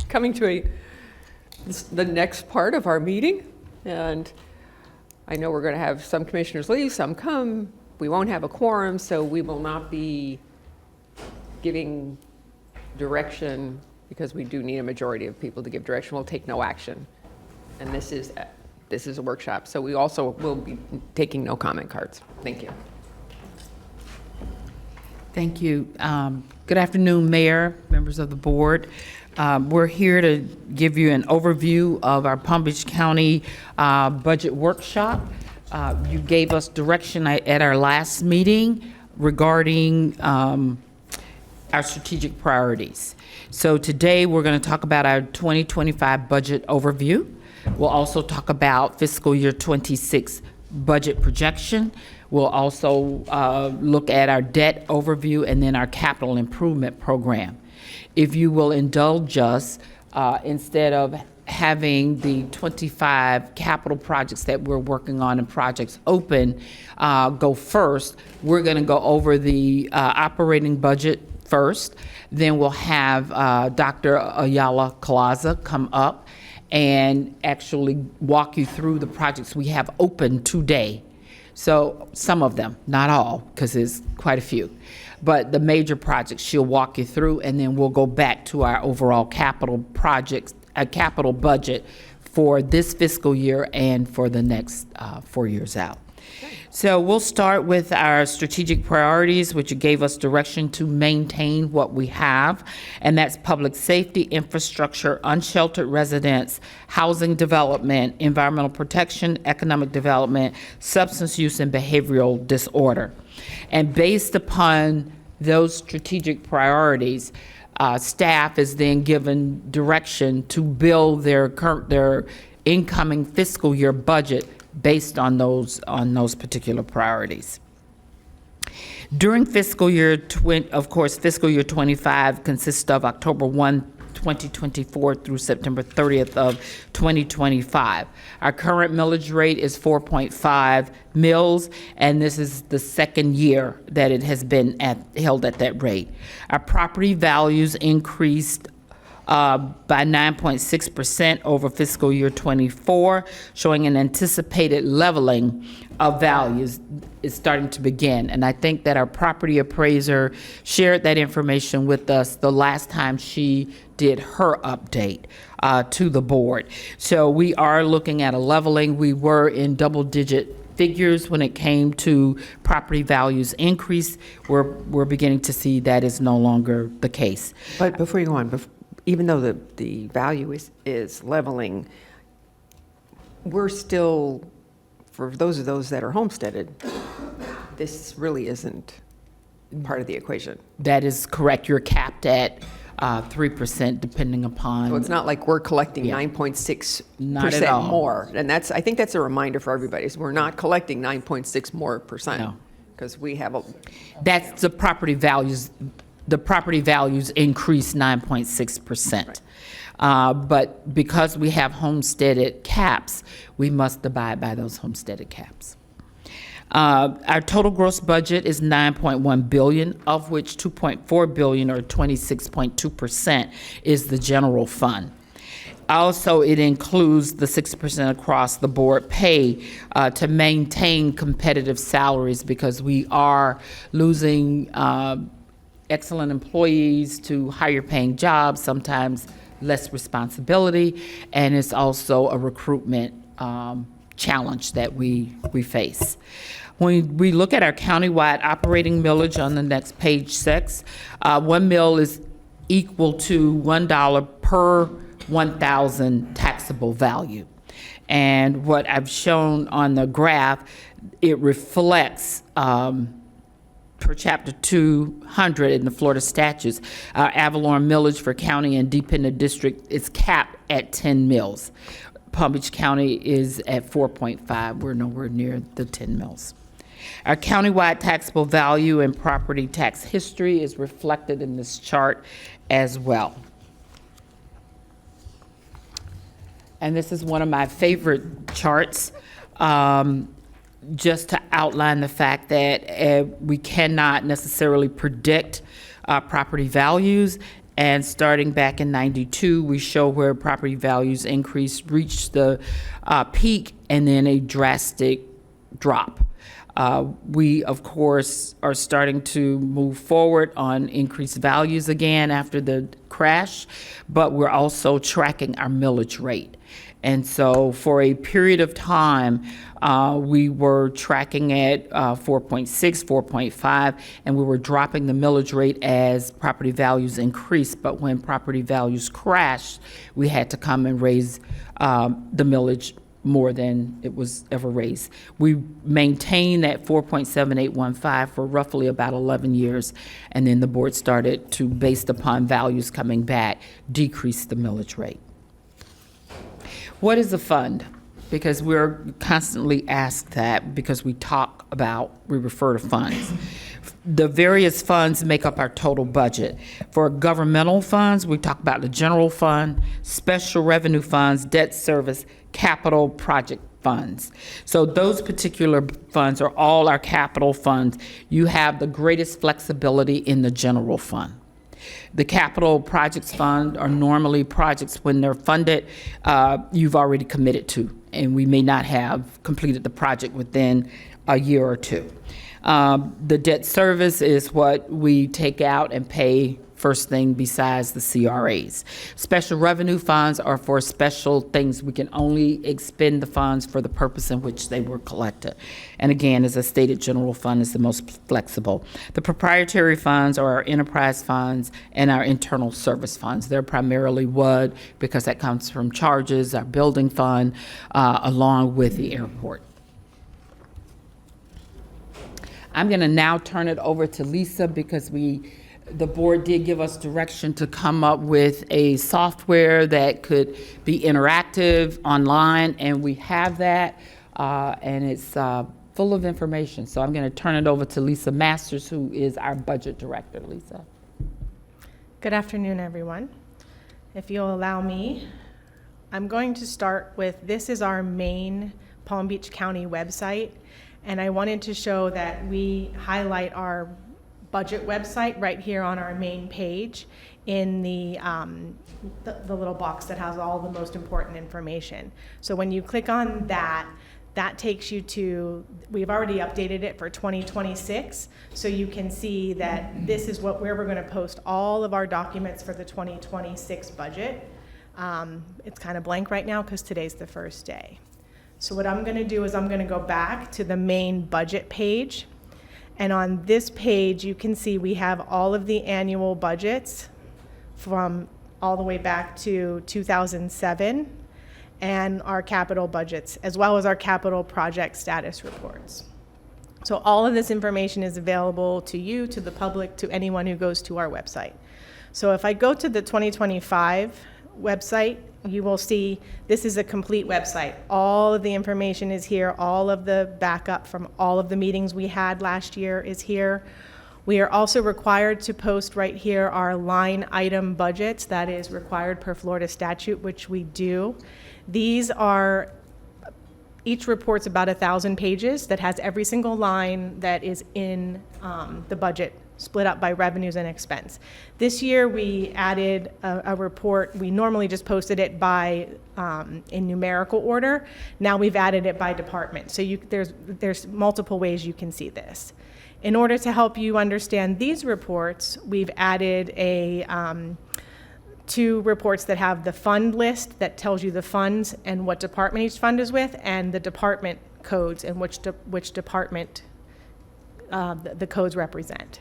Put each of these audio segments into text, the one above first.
coming to the next part of our meeting. And I know we're going to have some commissioners leave, some come. We won't have a quorum, so we will not be giving direction because we do need a majority of people to give direction. We'll take no action. And this is a workshop, so we also will be taking no comment cards. Thank you. Thank you. Good afternoon, Mayor, members of the board. We're here to give you an overview of our Palm Beach County budget workshop. You gave us direction at our last meeting regarding our strategic priorities. So today we're going to talk about our 2025 budget overview. We'll also talk about fiscal year 26 budget projection. We'll also look at our debt overview and then our capital improvement program. If you will indulge us, instead of having the 25 capital projects that we're working on and projects open go first, we're going to go over the operating budget first. Then we'll have Dr. Ayala Calaza come up and actually walk you through the projects we have open today. So some of them, not all, because there's quite a few, but the major projects she'll walk you through, and then we'll go back to our overall capital projects, a capital budget for this fiscal year and for the next 4 years out. So we'll start with our strategic priorities, which gave us direction to maintain what we have, and that's public safety, infrastructure, unsheltered residents, housing development, environmental protection, economic development, substance use, and behavioral disorder. And based upon those strategic priorities, staff is then given direction to build their incoming fiscal year budget based on those particular priorities. During fiscal year fiscal year 25 consists of October 1, 2024 through September 30th of 2025. Our current millage rate is 4.5 mills, and this is the second year that it has been held at that rate. Our property values increased by 9.6% over fiscal year 24, showing an anticipated leveling of values is starting to begin. And I think that our property appraiser shared that information with us the last time she did her update to the board. So we are looking at a leveling. We were in double-digit figures when it came to property values increase. We're beginning to see that is no longer the case. But before you go on, even though the value is leveling, we're still, for those that are homesteaded, this really isn't part of the equation. That is correct. You're capped at 3% depending upon. So it's not like we're collecting 9.6% more. And I think that's a reminder for everybody, is we're not collecting 9.6% more. No. Because we have That's the property values. The property values increased 9.6%. Right. But because we have homesteaded caps, we must abide by those homesteaded caps. Our total gross budget is $9.1 billion, of which $2.4 billion, or 26.2%, is the general fund. Also, it includes the 6% across the board pay to maintain competitive salaries, because we are losing excellent employees to higher paying jobs, sometimes less responsibility, and it's also a recruitment challenge that we face. When we look at our countywide operating millage on the next page 6, 1 mill is equal to $1 per 1,000 taxable value. And what I've shown on the graph, it reflects per chapter 200 in the Florida statutes, our Avalon millage for county and dependent district is capped at 10 mills. Palm Beach County is at 4.5. We're nowhere near the 10 mills. Our countywide taxable value and property tax history is reflected in this chart as well. And this is one of my favorite charts, just to outline the fact that we cannot necessarily predict property values, And starting back in 92, we show where property values increase, reached the peak, and then a drastic drop. We, of course, are starting to move forward on increased values again after the crash, but we're also tracking our millage rate. And so for a period of time, we were tracking at 4.6, 4.5, and we were dropping the millage rate as property values increased. But when property values crashed, we had to come and raise the millage more than it was ever raised. We maintained that 4.7815 for roughly about 11 years, and then the board started to, based upon values coming back, decrease the millage rate. What is a fund? Because we're constantly asked that because we refer to funds. The various funds make up our total budget. For governmental funds, we talk about the general fund, special revenue funds, debt service, capital project funds. So those particular funds are all our capital funds. You have the greatest flexibility in the general fund. The capital projects fund are normally projects when they're funded, you've already committed to, and we may not have completed the project within a year or two. The debt service is what we take out and pay first thing besides the CRAs. Special revenue funds are for special things. We can only expend the funds for the purpose in which they were collected. And again, as I stated, general fund is the most flexible. The proprietary funds are our enterprise funds and our internal service funds. They're primarily WUD because that comes from charges, our building fund, along with the airport. I'm going to now turn it over to Lisa because the board did give us direction to come up with a software that could be interactive online, and we have that, and it's full of information. So I'm going to turn it over to Lisa Masters, who is our budget director. Lisa. Good afternoon, everyone. If you'll allow me, I'm going to start with, this is our main Palm Beach County website, and I wanted to show that we highlight our budget website right here on our main page in the little box that has all the most important information. So when you click on that, that takes you to, we've already updated it for 2026, so you can see that this is where we're going to post all of our documents for the 2026 budget. It's kind of blank right now because today's the first day. So what I'm going to do is I'm going to go back to the main budget page. And on this page, you can see we have all of the annual budgets from all the way back to 2007 and our capital budgets, as well as our capital project status reports. So all of this information is available to you, to the public, to anyone who goes to our website. So if I go to the 2025 website, you will see this is a complete website. All of the information is here. All of the backup from all of the meetings we had last year is here. We are also required to post right here our line item budgets. That is required per Florida statute, which we do. These are, each report's about 1,000 pages that has every single line that is in the budget, split up by revenues and expense. This year we added a report. We normally just posted it by in numerical order. Now we've added it by department. So there's multiple ways you can see this. In order to help you understand these reports, we've added two reports that have the fund list that tells you the funds and what department each fund is with, and the department codes and which department the codes represent.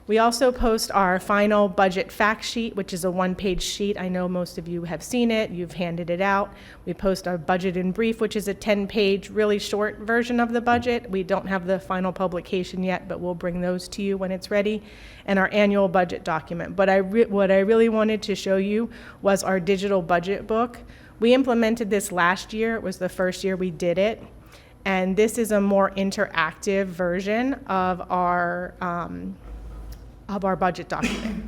We also post our final budget fact sheet, which is a one-page sheet. I know most of you have seen it. You've handed it out. We post our budget in brief, which is a 10-page, really short version of the budget. We don't have the final publication yet, but we'll bring those to you when it's ready, and our annual budget document. But what I really wanted to show you was our digital budget book. We implemented this last year. It was the first year we did it. And this is a more interactive version of our budget document.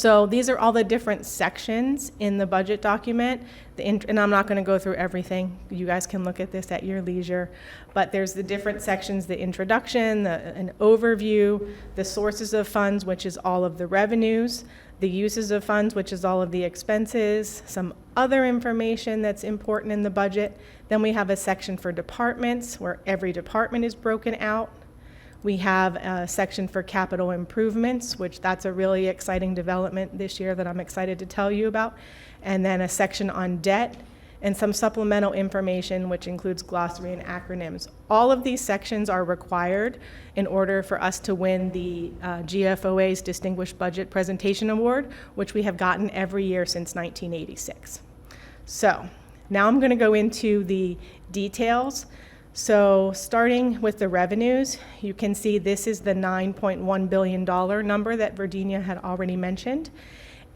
So these are all the different sections in the budget document. And I'm not going to go through everything. You guys can look at this at your leisure. But there's the different sections, the introduction, an overview, the sources of funds, which is all of the revenues, the uses of funds, which is all of the expenses, some other information that's important in the budget. Then we have a section for departments where every department is broken out. We have a section for capital improvements, which that's a really exciting development this year that I'm excited to tell you about. And then a section on debt and some supplemental information, which includes glossary and acronyms. All of these sections are required in order for us to win the GFOA's Distinguished Budget Presentation Award, which we have gotten every year since 1986. So now I'm going to go into the details. So starting with the revenues, you can see this is the $9.1 billion number that Virginia had already mentioned.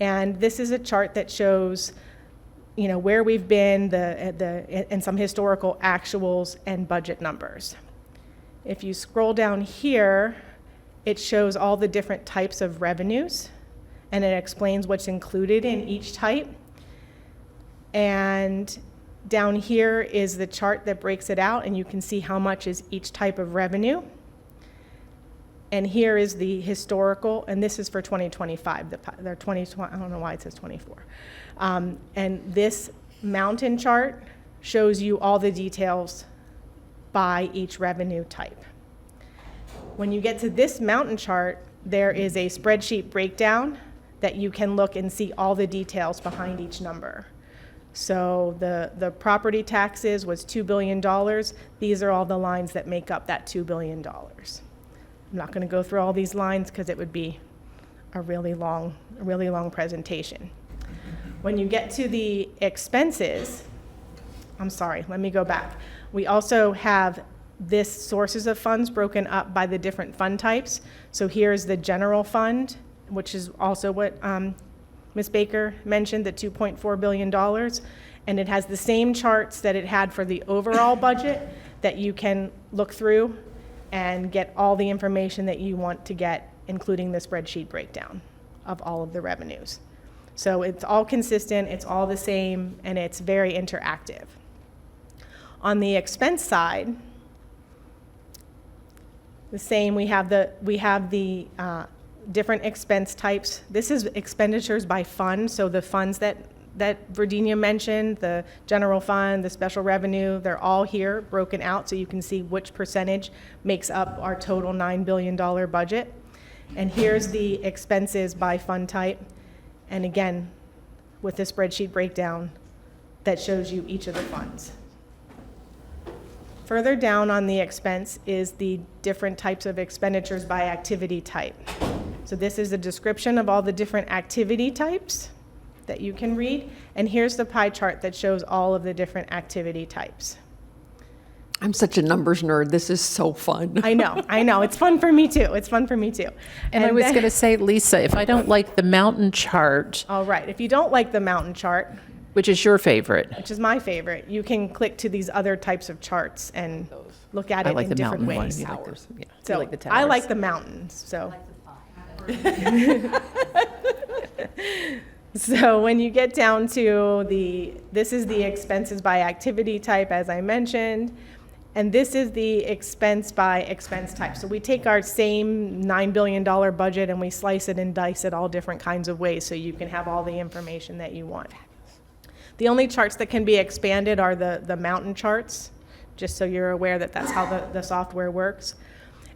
And this is a chart that shows, you know, where we've been, and some historical actuals and budget numbers. If you scroll down here, it shows all the different types of revenues, and it explains what's included in each type. And down here is the chart that breaks it out, and you can see how much is each type of revenue. And here is the historical, and this is for 2025. They're 2020, I don't know why it says 24. And this mountain chart shows you all the details by each revenue type. When you get to this mountain chart, there is a spreadsheet breakdown that you can look and see all the details behind each number. So the property taxes was $2 billion. These are all the lines that make up that $2 billion. I'm not going to go through all these lines because it would be a really long presentation. When you get to the expenses, I'm sorry, let me go back. We also have this sources of funds broken up by the different fund types. So here's the general fund, which is also what Ms. Baker mentioned, the $2.4 billion. And it has the same charts that it had for the overall budget that you can look through and get all the information that you want to get, including the spreadsheet breakdown of all of the revenues. So it's all consistent, it's all the same, and it's very interactive. On the expense side, the same, we have the different expense types. This is expenditures by fund, so the funds that Virginia mentioned, the general fund, the special revenue, they're all here broken out so you can see which percentage makes up our total $9 billion budget. And here's the expenses by fund type. And again, with the spreadsheet breakdown that shows you each of the funds. Further down on the expense is the different types of expenditures by activity type. So this is a description of all the different activity types that you can read. And here's the pie chart that shows all of the different activity types. I'm such a numbers nerd. This is so fun. I know. It's fun for me too. And I was going to say, Lisa, if I don't like the mountain chart, all right, if you don't like the mountain chart, which is your favorite? which is my favorite, you can click to these other types of charts and look at I it like in the different mountain one. ways. You like this? Yeah. So You like the I towers. like the mountains. So. So when you get down to this is the expenses by activity type, as I mentioned, and this is the expense by expense type. So we take our same $9 billion budget and we slice it and dice it all different kinds of ways so you can have all the information that you want. The only charts that can be expanded are the mountain charts, just so you're aware that that's how the software works.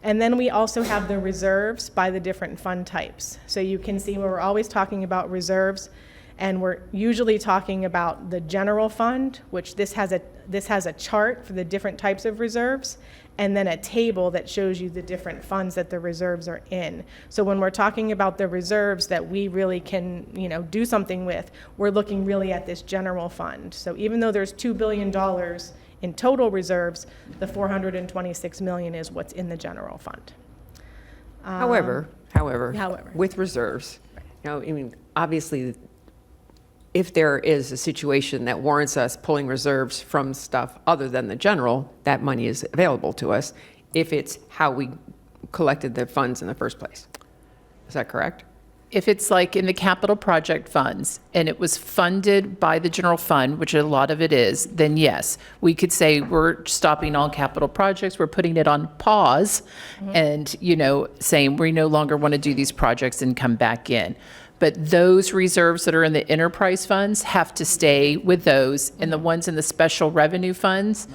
And then we also have the reserves by the different fund types. So you can see where we're always talking about reserves, and we're usually talking about the general fund, which this has a chart for the different types of reserves, and then a table that shows you the different funds that the reserves are in. So when we're talking about the reserves that we really can, do something with, we're looking really at this general fund. So even though there's $2 billion in total reserves, the $426 million is what's in the general fund. However, However. with reserves, obviously, if there is a situation that warrants us pulling reserves from stuff other than the general, that money is available to us if it's how we collected the funds in the first place. Is that correct? if it's like in the capital project funds and it was funded by the general fund, which a lot of it is, then yes, we could say we're stopping all capital projects, we're putting it on pause and, saying we no longer want to do these projects and come back in. But those reserves that are in the enterprise funds have to stay with those, and the ones in the special revenue funds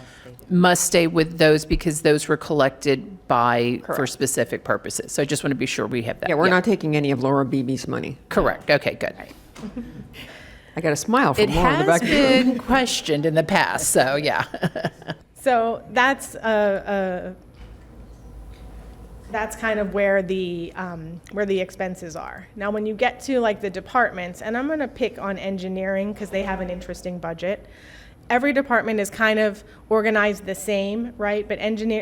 must stay with those because those were collected for specific purposes. So I just want to be sure we have that. Yeah, we're not taking any of Laura Beebe's money. Correct. Okay, good. I got a smile from It Laura in the has back of the room. been questioned in the past, so yeah. So that's kind of where the expenses are. Now, when you get to like the departments, and I'm going to pick on engineering because they have an interesting budget. Every department is kind of organized the same, right? But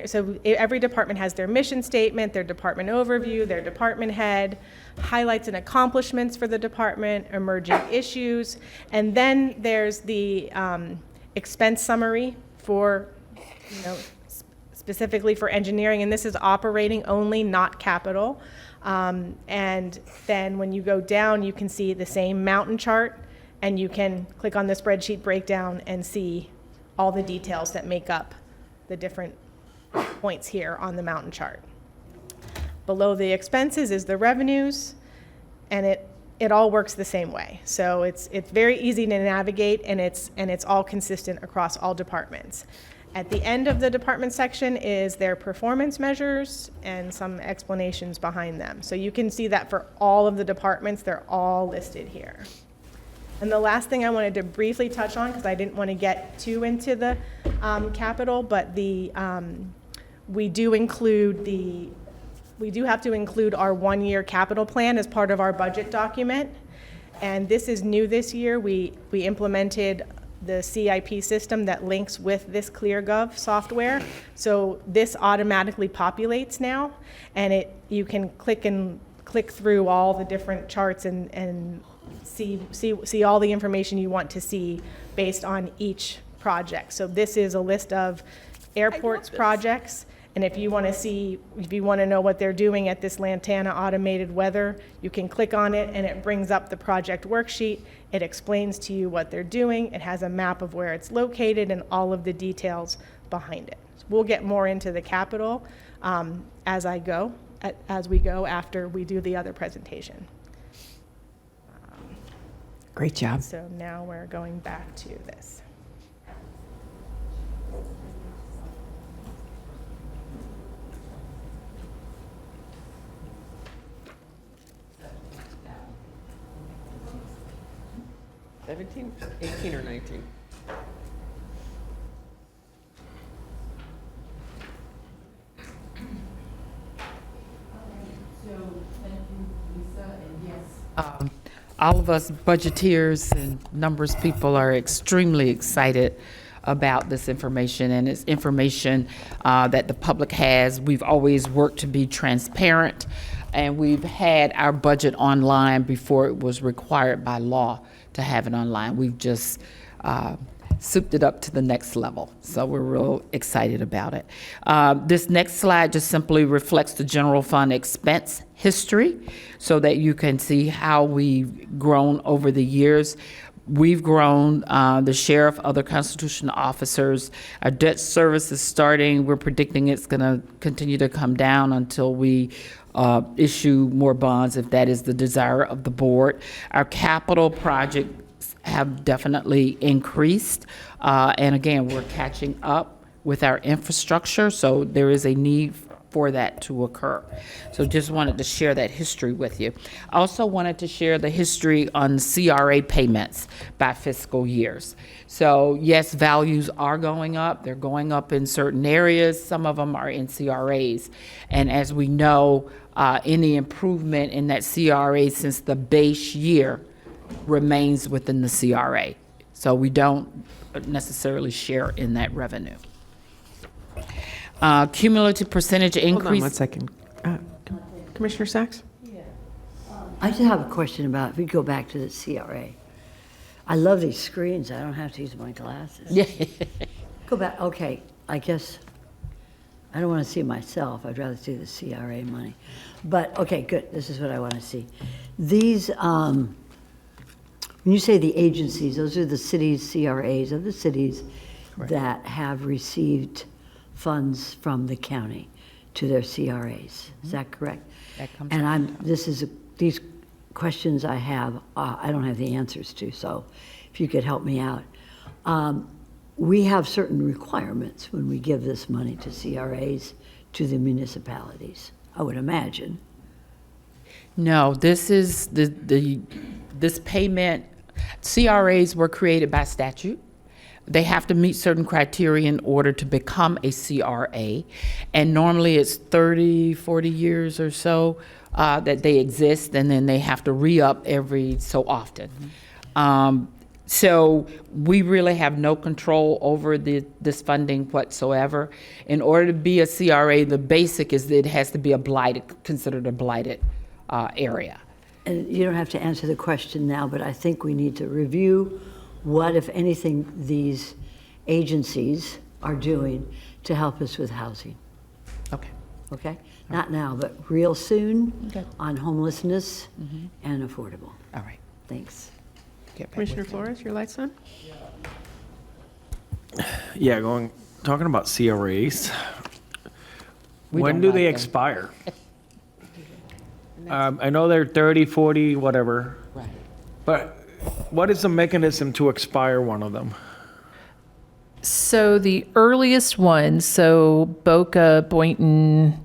so every department has their mission statement, their department overview, their department head, highlights and accomplishments for the department, emerging issues, and then there's the expense summary for, specifically for engineering, and this is operating only, not capital. And then when you go down, you can see the same mountain chart, and you can click on the spreadsheet breakdown and see all the details that make up the different points here on the mountain chart. Below the expenses is the revenues, and it all works the same way. So it's very easy to navigate, and it's all consistent across all departments. At the end of the department section is their performance measures and some explanations behind them. So you can see that for all of the departments, they're all listed here. And the last thing I wanted to briefly touch on, because I didn't want to get too into the capital, but we do have to include our one-year capital plan as part of our budget document. And this is new this year. We implemented the CIP system that links with this ClearGov software. So this automatically populates now, and you can click through all the different charts and see all the information you want to see based on each project. So this is a list of airports projects, and if you want to know what they're doing at this Lantana automated weather, you can click on it and it brings up the project worksheet. It explains to you what they're doing. It has a map of where it's located and all of the details behind it. So we'll get more into the capital as we go after we do the other presentation. Great job. So now we're going back to this. $17, $18, or $19? All of us budgeteers and numbers people are extremely excited about this information, and it's information that the public has. We've always worked to be transparent, and we've had our budget online before it was required by law to have it online. We've just souped it up to the next level, so we're real excited about it. This next slide just simply reflects the general fund expense history so that you can see how we've grown over the years. We've grown the sheriff, other constitutional officers. Our debt service is starting. We're predicting it's going to continue to come down until we issue more bonds, if that is the desire of the board. Our capital projects have definitely increased. And again, we're catching up with our infrastructure, so there is a need for that to occur. So just wanted to share that history with you. I also wanted to share the history on CRA payments by fiscal years. So yes, values are going up. They're going up in certain areas. Some of them are in CRAs. And as we know, any improvement in that CRA since the base year remains within the CRA. So we don't necessarily share in that revenue. Cumulative percentage increase. Hold on 1 second. Commissioner Sachs? I just have a question about, if we go back to the CRA. I love these screens. I don't have to use my glasses. Yeah. Go back, okay, I guess, I don't want to see it myself. I'd rather see the CRA money. But, okay, good. This is what I want to see. These, when you say the agencies, those are the cities, CRAs of the cities that have received funds from the county to their CRAs. Is that correct? That comes And these questions I have, I don't have the answers to, so if you could help me out. We have certain requirements when we give this money to CRAs, to the municipalities, I would imagine. No, this is this payment, CRAs were created by statute. They have to meet certain criteria in order to become a CRA. And normally it's 30, 40 years or so that they exist, and then they have to re-up every so often. So we really have no control over this funding whatsoever. In order to be a CRA, the basic is that it has to be considered a blighted area. And you don't have to answer the question now, but I think we need to review what, if anything, these agencies are doing to help us with housing. Okay. Okay? Not now, but real soon Okay. on homelessness and affordable. All right. Thanks. Get back Commissioner with you. Flores, your light's on? Yeah, talking about CRAs. We When don't do like they them. expire? I know they're 30, 40, whatever, Right. but what is the mechanism to expire one of them? So the earliest ones, so Boca, Boynton,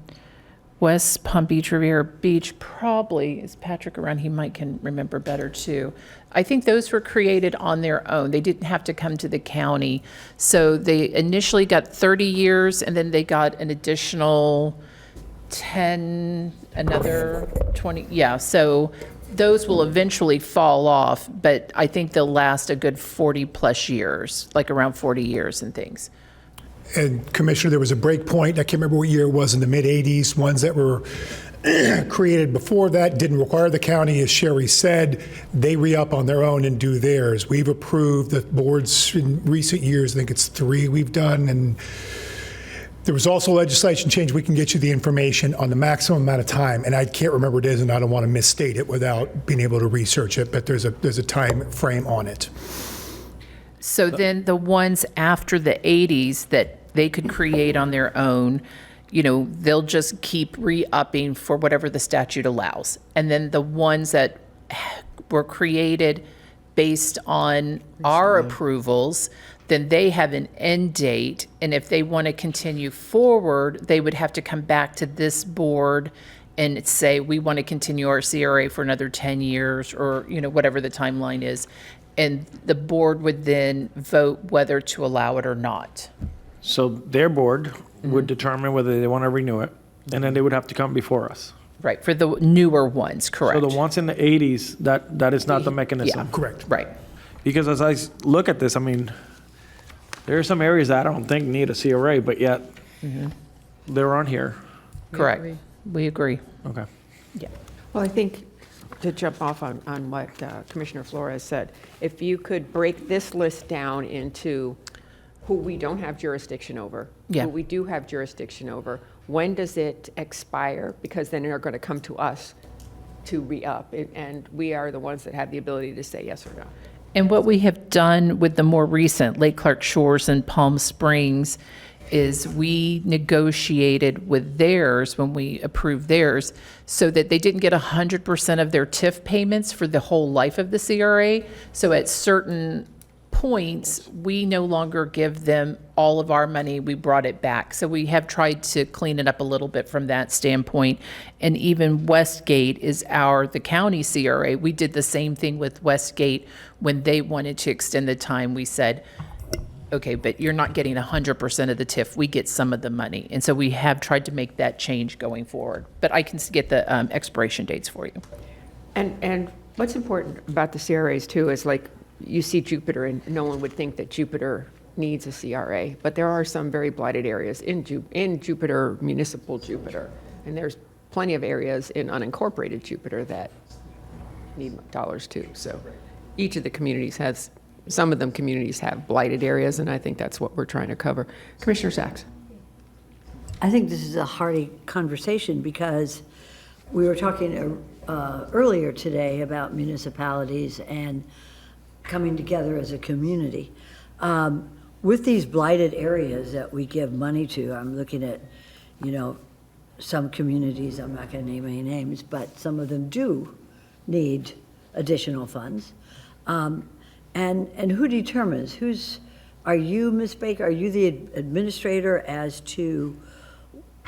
West Palm Beach, Riviera Beach, probably, is Patrick around? He might can remember better too. I think those were created on their own. They didn't have to come to the county. So they initially got 30 years and then they got an additional 10, another 20. Yeah, so those will eventually fall off, but I think they'll last a good 40 plus years, like around 40 years and things. And Commissioner, there was a break point, I can't remember what year it was, in the mid-'80s, ones that were created before that didn't require the county, as Sherry said, they re-up on their own and do theirs. We've approved the boards in recent years, I think it's 3 we've done, and there was also legislation change, we can get you the information on the maximum amount of time, and I can't remember what it is, and I don't want to misstate it without being able to research it, but there's a time frame on it. So then the ones after the 80s that they could create on their own, you know, they'll just keep re-upping for whatever the statute allows. And then the ones that were created based on our approvals, then they have an end date. And if they want to continue forward, they would have to come back to this board and say, we want to continue our CRA for another 10 years or, you know, whatever the timeline is. And the board would then vote whether to allow it or not. So their board would determine whether they want to renew it, and then they would have to come before us. Right, for the newer ones, correct. So the ones in the 80s, that is not the mechanism. Yeah. Correct. Right. Because as I look at this, I mean, there are some areas that I don't think need a CRA, but yet they're on here. Correct. We agree. Okay. Yeah. Well, I think to jump off on what Commissioner Flores said, if you could break this list down into who we don't have jurisdiction over, Yeah. who we do have jurisdiction over, when does it expire? Because then they're going to come to us to re-up, and we are the ones that have the ability to say yes or no. And what we have done with the more recent Lake Clark Shores and Palm Springs is we negotiated with theirs when we approved theirs so that they didn't get 100% of their TIF payments for the whole life of the CRA. So at certain points, we no longer give them all of our money. We brought it back. So we have tried to clean it up a little bit from that standpoint. And even Westgate is the county CRA. We did the same thing with Westgate when they wanted to extend the time. We said, okay, but you're not getting 100% of the TIF. We get some of the money. And so we have tried to make that change going forward. But I can get the expiration dates for you. And what's important about the CRAs too is, like, you see Jupiter, and no one would think that Jupiter needs a CRA, but there are some very blighted areas in Jupiter, municipal Jupiter, and there's plenty of areas in unincorporated Jupiter that need dollars too. So each of the communities has, some of them communities have blighted areas, and I think that's what we're trying to cover. Commissioner Sachs. I think this is a hearty conversation because we were talking earlier today about municipalities and coming together as a community. With these blighted areas that we give money to, I'm looking at, some communities, I'm not going to name any names, but some of them do need additional funds. And who determines? Are you, Ms. Baker, are you the administrator as to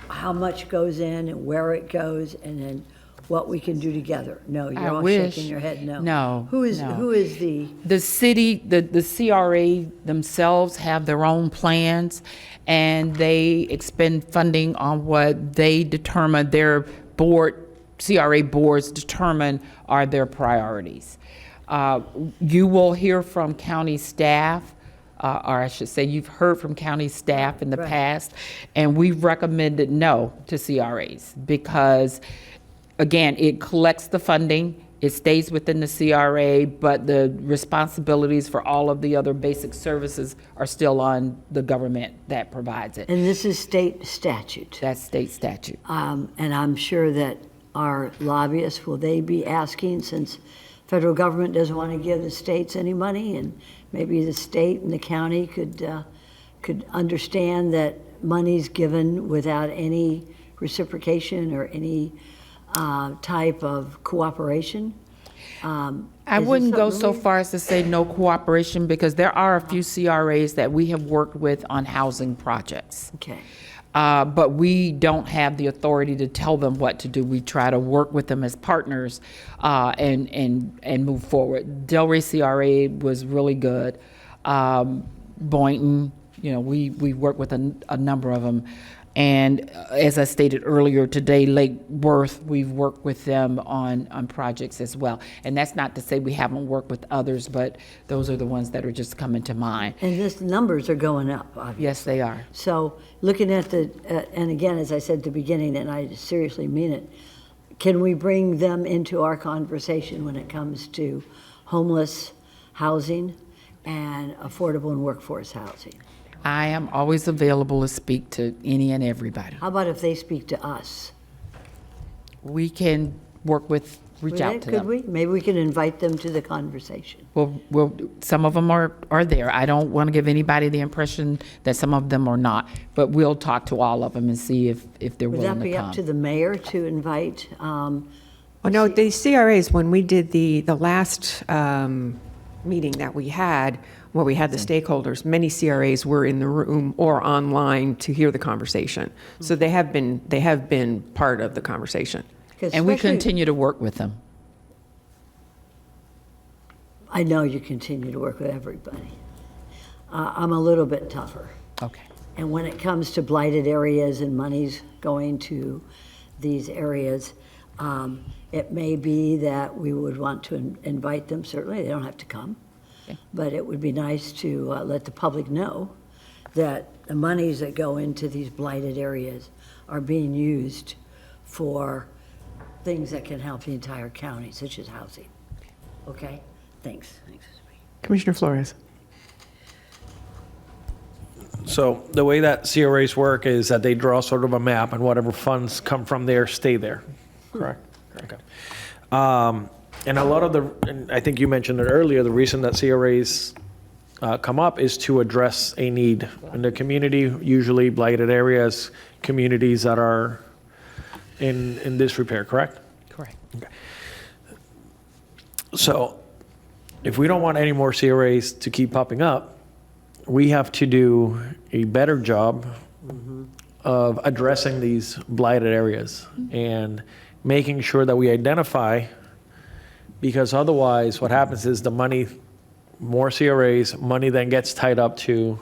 how much goes in and where it goes and then what we can do together? No, you're all shaking your head no. No. Who is The city, the CRA themselves have their own plans, and they expend funding on what they determine their CRA boards determine are their priorities. You will hear from county staff, or I should say you've heard from county staff in the past, and we've recommended no to CRAs because, again, it collects the funding, it stays within the CRA, but the responsibilities for all of the other basic services are still on the government that provides it. And this is state statute. That's state statute. And I'm sure that our lobbyists, will they be asking, since federal government doesn't want to give the states any money, and maybe the state and the county could understand that money's given without any reciprocation or any type of cooperation? I wouldn't go so far as to say no cooperation because there are a few CRAs that we have worked with on housing projects. Okay. But we don't have the authority to tell them what to do. We try to work with them as partners and move forward. Delray CRA was really good. Boynton, we work with a number of them. And as I stated earlier today, Lake Worth, we've worked with them on projects as well. And that's not to say we haven't worked with others, but those are the ones that are just coming to mind. And this numbers are going up, obviously. Yes, they are. So looking at and again, as I said at the beginning, and I seriously mean it, can we bring them into our conversation when it comes to homeless housing and affordable and workforce housing? I am always available to speak to any and everybody. How about if they speak to us? We can reach out to them. Could we? Maybe we can invite them to the conversation. Well, some of them are there. I don't want to give anybody the impression that some of them are not, but we'll talk to all of them and see if they're Would willing that to be come. up to the mayor to invite? Oh, no, the CRAs, when we did the last meeting that we had, where we had the stakeholders, many CRAs were in the room or online to hear the conversation. So they have been part of the conversation. And we continue to work with them. I know you continue to work with everybody. I'm a little bit tougher. Okay. And when it comes to blighted areas and monies going to these areas, it may be that we would want to invite them. Certainly, they don't have to come. Okay. But it would be nice to let the public know that the monies that go into these blighted areas are being used for things that can help the entire county, such as housing. Okay? Thanks. Commissioner Flores. So the way that CRAs work is that they draw sort of a map, and whatever funds come from there stay there. Correct? Okay. And a lot of and I think you mentioned it earlier, the reason that CRAs come up is to address a need in the community, usually blighted areas, communities that are in disrepair, correct? Correct. Okay. So if we don't want any more CRAs to keep popping up, we have to do a better job of addressing these blighted areas and making sure that we identify, because otherwise what happens is the money, more CRAs, money then gets tied up to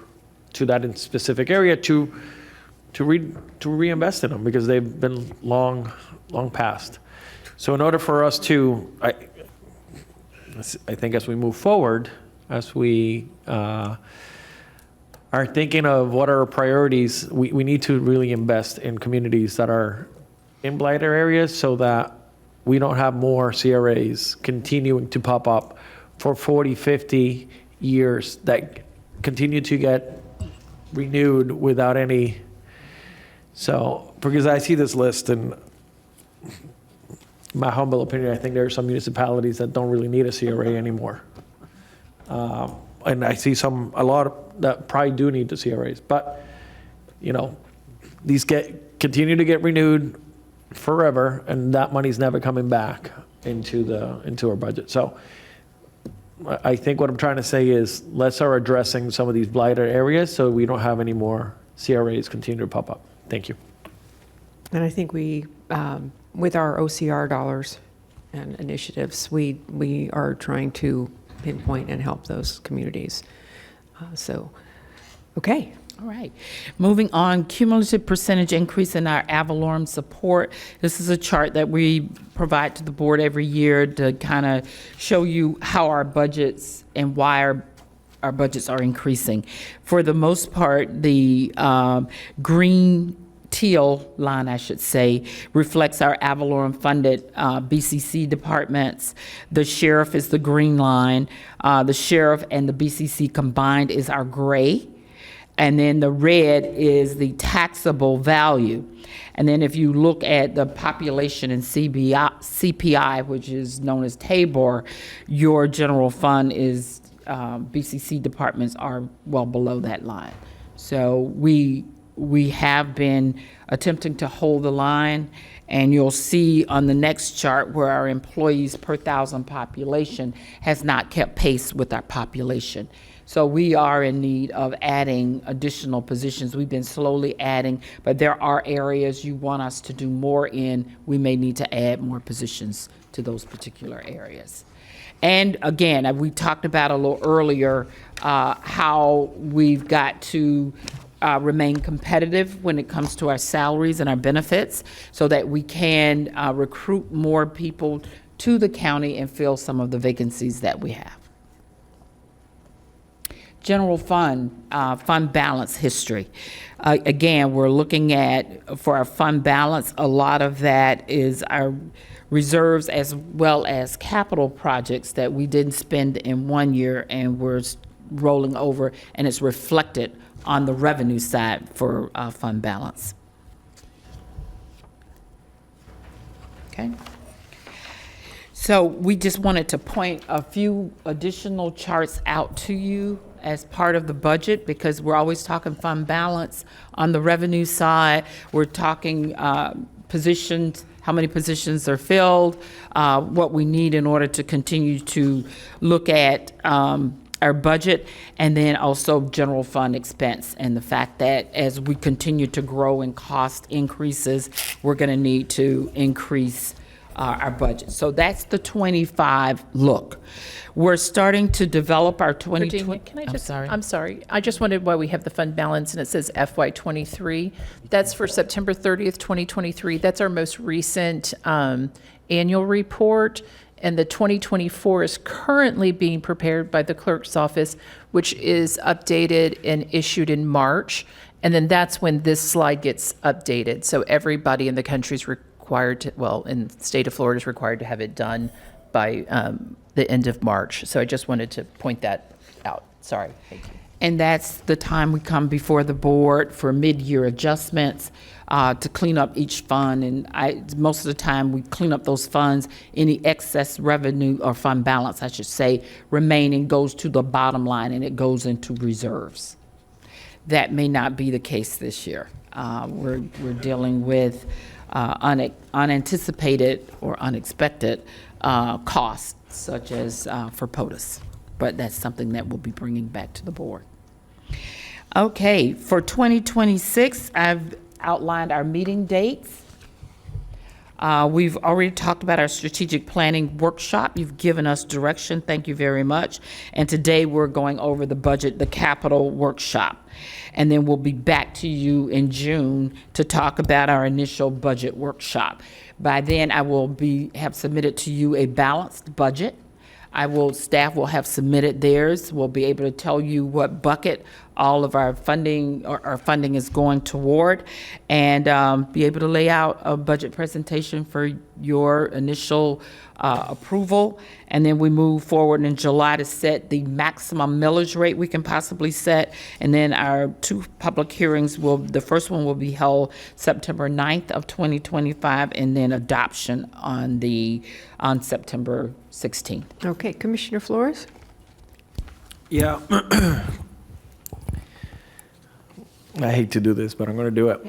that specific area to reinvest in them because they've been long past. So in order for us to, I think as we move forward, as we are thinking of what are our priorities, we need to really invest in communities that are in blighted areas so that we don't have more CRAs continuing to pop up for 40, 50 years that continue to get renewed without any So, because I see this list, and my humble opinion, I think there are some municipalities that don't really need a CRA anymore. And I see a lot that probably do need the CRAs, but, you know, these continue to get renewed forever, and that money's never coming back into our budget. So I think what I'm trying to say is, let's start addressing some of these blighted areas so we don't have any more CRAs continue to pop up. Thank you. And I think we, with our OCR dollars and initiatives, we are trying to pinpoint and help those communities. Okay. All right. Moving on, cumulative percentage increase in our Avalorem support. This is a chart that we provide to the board every year to kind of show you how our budgets and why our budgets are increasing. For the most part, the teal line, I should say, reflects our Avalorem funded BCC departments. The sheriff is the green line. The sheriff and the BCC combined is our gray. And then the red is the taxable value. And then if you look at the population and CPI, which is known as TABOR, your general fund is, BCC departments are well below that line. So we have been attempting to hold the line, and you'll see on the next chart where our employees per thousand population has not kept pace with our population. So we are in need of adding additional positions. We've been slowly adding, but there are areas you want us to do more in. We may need to add more positions to those particular areas. And again, we talked about a little earlier how we've got to remain competitive when it comes to our salaries and our benefits so that we can recruit more people to the county and fill some of the vacancies that we have. General fund, fund balance history. Again, we're looking at, for our fund balance, a lot of that is our reserves as well as capital projects that we didn't spend in one year and we're rolling over, and it's reflected on the revenue side for fund balance. Okay. So we just wanted to point a few additional charts out to you as part of the budget, because we're always talking fund balance. On the revenue side, we're talking positions, how many positions are filled, what we need in order to continue to look at our budget, and then also general fund expense, and the fact that as we continue to grow and cost increases, we're going to need to increase our budget. So that's the 25 look. We're starting to develop our 2020. Virginia, can I just, I'm sorry. I just wondered why we have the fund balance and it says FY23. That's for September 30th, 2023. That's our most recent annual report. And the 2024 is currently being prepared by the clerk's office, which is updated and issued in March. And then that's when this slide gets updated. So everybody in the country is required to, well, in the state of Florida is required to have it done by the end of March. So I just wanted to point that out. Sorry. Thank you. And that's the time we come before the board for mid-year adjustments to clean up each fund. And most of the time we clean up those funds. Any excess revenue or fund balance, I should say, remaining goes to the bottom line and it goes into reserves. That may not be the case this year. We're dealing with unanticipated or unexpected costs, such as for POTUS. But that's something that we'll be bringing back to the board. Okay, for 2026, I've outlined our meeting dates. We've already talked about our strategic planning workshop. You've given us direction. Thank you very much. And today we're going over the budget, the capital workshop. And then we'll be back to you in June to talk about our initial budget workshop. By then, I will have submitted to you a balanced budget. Staff will have submitted theirs. We'll be able to tell you what bucket all of our funding is going toward, and be able to lay out a budget presentation for your initial approval. And then we move forward in July to set the maximum millage rate we can possibly set. And then our 2 public hearings the first one will be held September 9th of 2025, and then adoption on September 16th. Okay, Commissioner Flores? Yeah. I hate to do this, but I'm going to do it.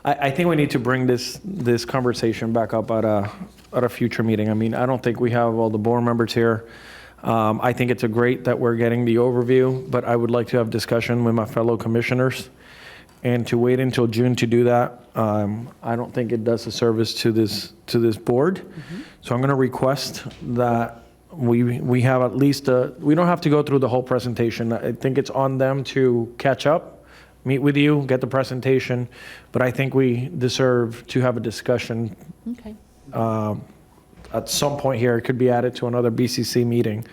I think we need to bring this conversation back up at a future meeting. I mean, I don't think we have all the board members here. I think it's great that we're getting the overview, but I would like to have discussion with my fellow commissioners. And to wait until June to do that, I don't think it does a service to this board. So I'm going to request that we have at least we don't have to go through the whole presentation. I think it's on them to catch up, meet with you, get the presentation, but I think we deserve to have a discussion. Okay. At some point here. It could be added to another BCC meeting,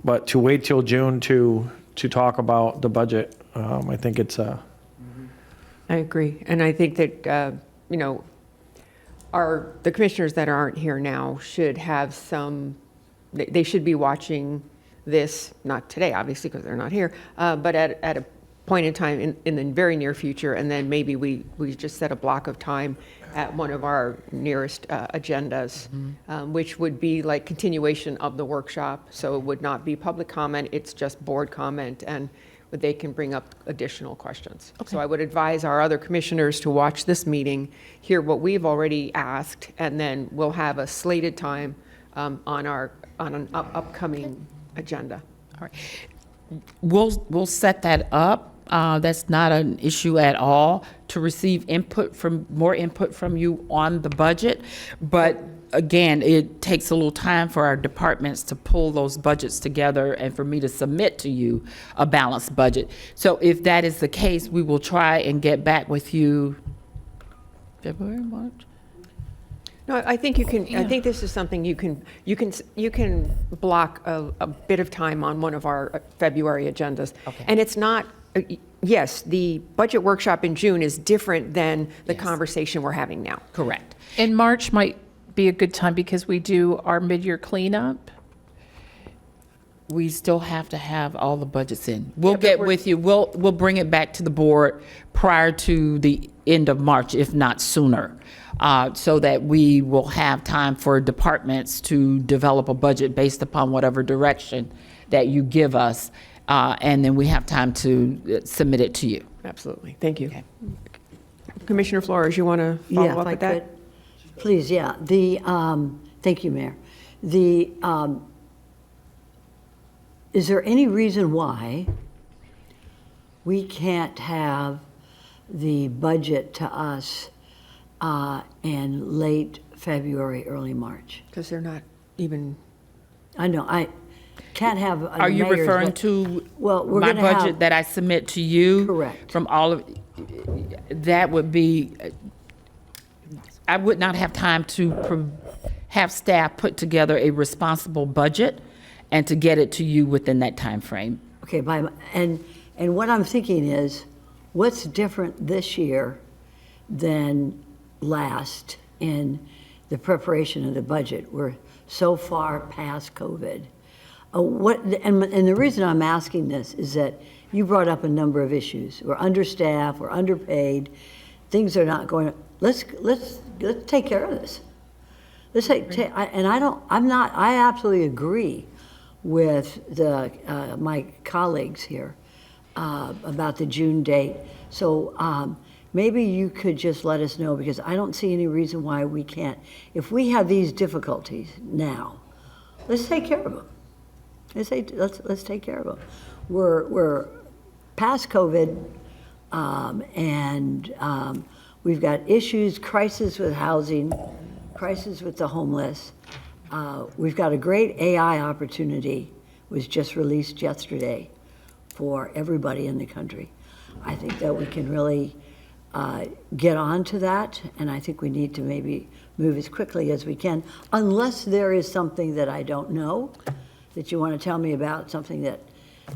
but to wait till June to talk about the budget, I think it's I agree. And I think that, the commissioners that aren't here now should have they should be watching this, not today, obviously, because they're not here, but at a point in time in the very near future, and then maybe we just set a block of time at one of our nearest agendas, which would be like continuation of the workshop. So it would not be public comment, it's just board comment, and they can bring up additional questions. So I would advise our other commissioners to watch this meeting, hear what we've already asked, and then we'll have a slated time on an upcoming agenda. All right. We'll set that up. That's not an issue at all, to receive more input from you on the budget. But again, it takes a little time for our departments to pull those budgets together and for me to submit to you a balanced budget. So if that is the case, we will try and get back with you February, March? No, I think you can, I think this is something you can block a bit of time on one of our February agendas. Okay. And it's not, yes, the budget workshop in June is different than the conversation we're having now. Correct. And March might be a good time because we do our mid-year cleanup. We still have to have all the budgets in. We'll get with you. We'll bring it back to the board prior to the end of March, if not sooner, so that we will have time for departments to develop a budget based upon whatever direction that you give us, and then we have time to submit it to you. Absolutely. Thank you. Okay. Commissioner Flores, you want to follow up with that? Please, yeah. Thank you, Mayor. Is there any reason why we can't have the budget to us in late February, early March? Because they're not even. I know, I can't have. Are you referring to my budget that I submit to you? Correct. From all of, that would be, I would not have time to have staff put together a responsible budget and to get it to you within that time frame. Okay, and what I'm thinking is, what's different this year than last in the preparation of the budget? We're so far past COVID. And the reason I'm asking this is that you brought up a number of issues. We're understaffed, we're underpaid, things are not going. Let's take care of this. I absolutely agree with my colleagues here about the June date. So maybe you could just let us know, because I don't see any reason why we can't. If we have these difficulties now, let's take care of them. Let's take care of them. We're past COVID, and we've got issues, crisis with housing, crisis with the homeless. We've got a great AI opportunity, was just released yesterday for everybody in the country. I think that we can really get on to that, and I think we need to maybe move as quickly as we can, unless there is something that I don't know that you want to tell me about, something that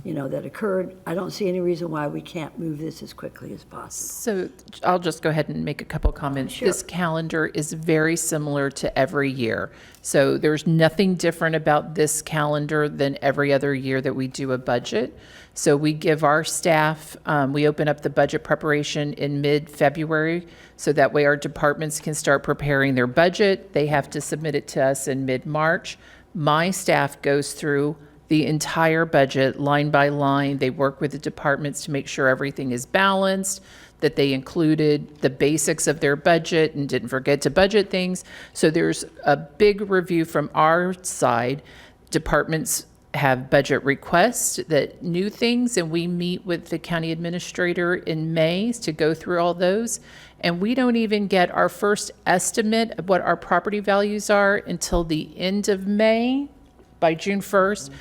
that occurred. I don't see any reason why we can't move this as quickly as possible. So I'll just go ahead and make a couple comments. Sure. This calendar is very similar to every year. So there's nothing different about this calendar than every other year that we do a budget. So we give our staff, we open up the budget preparation in mid-February, so that way our departments can start preparing their budget. They have to submit it to us in mid-March. My staff goes through the entire budget, line by line. They work with the departments to make sure everything is balanced, that they included the basics of their budget and didn't forget to budget things. So there's a big review from our side. Departments have budget requests, that new things, and we meet with the county administrator in May to go through all those. And we don't even get our first estimate of what our property values are until the end of May. By June 1st,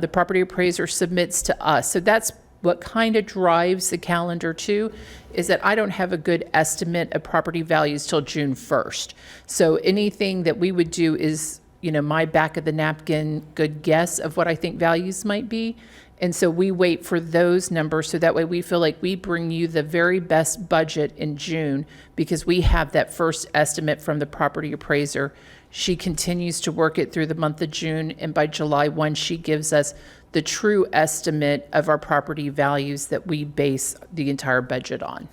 the property appraiser submits to us. So that's what kind of drives the calendar too, is that I don't have a good estimate of property values till June 1st. So anything that we would do is, my back of the napkin good guess of what I think values might be. And so we wait for those numbers, so that way we feel like we bring you the very best budget in June, because we have that first estimate from the property appraiser. She continues to work it through the month of June, and by July 1, she gives us the true estimate of our property values that we base the entire budget on.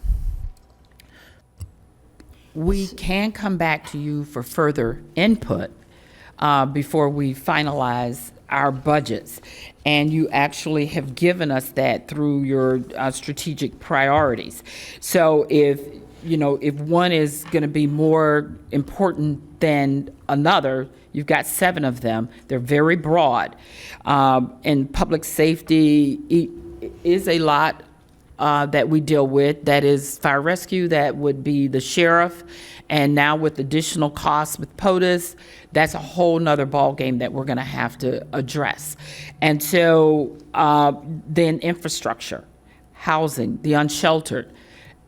We can come back to you for further input before we finalize our budgets. And you actually have given us that through your strategic priorities. So if one is going to be more important than another, you've got 7 of them. They're very broad. And public safety is a lot that we deal with. That is fire rescue, that would be the sheriff. And now with additional costs with POTUS, that's a whole nother ballgame that we're going to have to address. And so then infrastructure, housing, the unsheltered.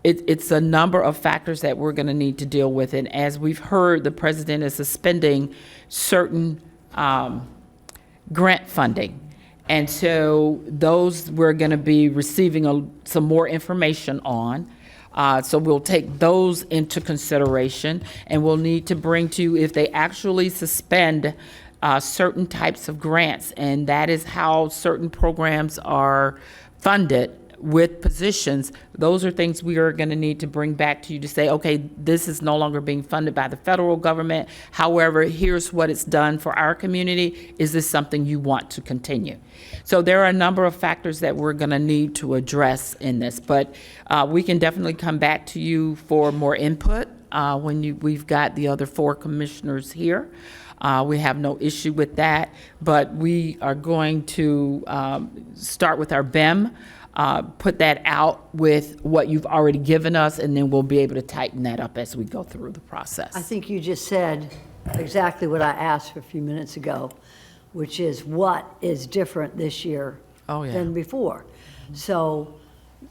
It's a number of factors that we're going to need to deal with. And as we've heard, the president is suspending certain grant funding. And so those we're going to be receiving some more information on. So we'll take those into consideration, and we'll need to bring to you if they actually suspend certain types of grants, and that is how certain programs are funded with positions. Those are things we are going to need to bring back to you to say, okay, this is no longer being funded by the federal government. However, here's what it's done for our community. Is this something you want to continue? So there are a number of factors that we're going to need to address in this, but we can definitely come back to you for more input when we've got the other 4 commissioners here. We have no issue with that, but we are going to start with our BEM, put that out with what you've already given us, and then we'll be able to tighten that up as we go through the process. I think you just said exactly what I asked a few minutes ago, which is what is different this year than before. So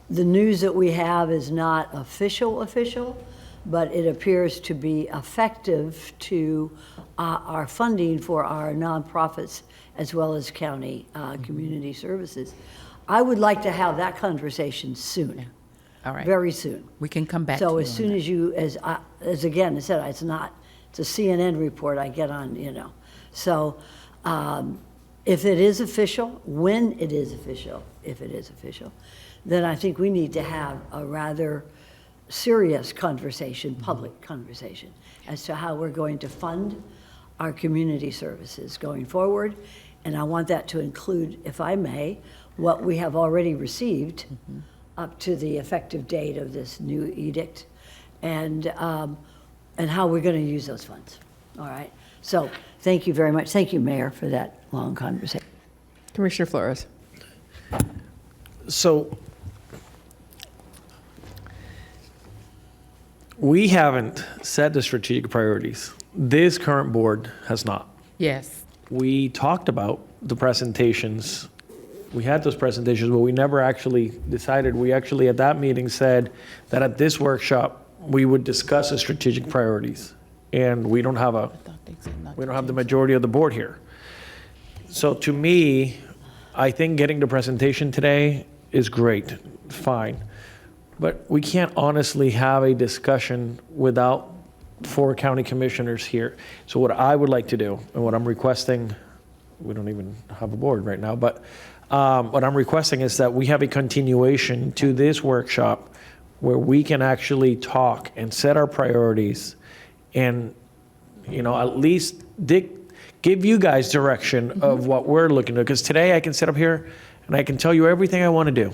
the news that we have is not official, but it appears to be effective to our funding for our nonprofits as well as county community services. I would like to have that conversation soon. All right. Very soon. We can come back to you So on as soon that. as you, as again, I said, it's a CNN report I get on, So if it is official, when it is official, if it is official, then I think we need to have a rather serious conversation, public conversation, as to how we're going to fund our community services going forward. And I want that to include, if I may, what we have already received up to the effective date of this new edict, and how we're going to use those funds. All right. So thank you very much. Thank you, Mayor, for that long conversation. Commissioner Flores. So we haven't set the strategic priorities. This current board has not. Yes. We talked about the presentations. We had those presentations, but we never actually decided. We actually, at that meeting, said that at this workshop, we would discuss the strategic priorities. And we don't have the majority of the board here. So to me, I think getting the presentation today is great, fine. But we can't honestly have a discussion without 4 county commissioners here. So what I would like to do, and what I'm requesting, we don't even have a board right now, but what I'm requesting is that we have a continuation to this workshop where we can actually talk and set our priorities and, at least give you guys direction of what we're looking to. Because today I can sit up here and I can tell you everything I want to do.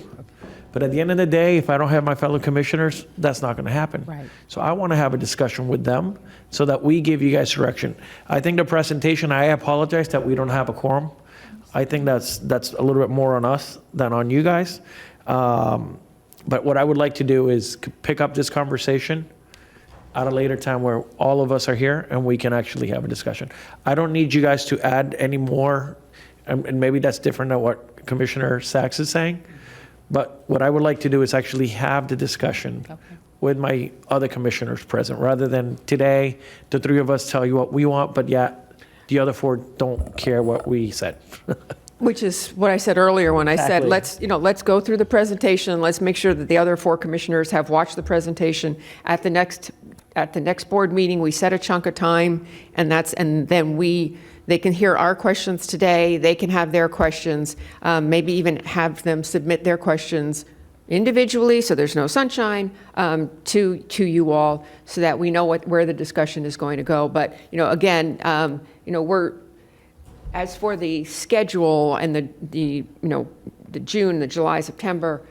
But at the end of the day, if I don't have my fellow commissioners, that's not going to happen. Right. So I want to have a discussion with them so that we give you guys direction. I think the presentation, I apologize that we don't have a quorum. I think that's a little bit more on us than on you guys. But what I would like to do is pick up this conversation at a later time where all of us are here and we can actually have a discussion. I don't need you guys to add any more, and maybe that's different than what Commissioner Sachs is saying. But what I would like to do is actually have the discussion with my other commissioners present, rather than today, the 3 of us tell you what we want, but yet the other 4 don't care what we said. Which is what I said earlier when I said, Exactly. let's go through the presentation. Let's make sure that the other 4 commissioners have watched the presentation. At the next board meeting, we set a chunk of time, and then they can hear our questions today. They can have their questions, maybe even have them submit their questions individually, so there's no sunshine, to you all, so that we know where the discussion is going to go. But again, as for the schedule and the June, the July, September,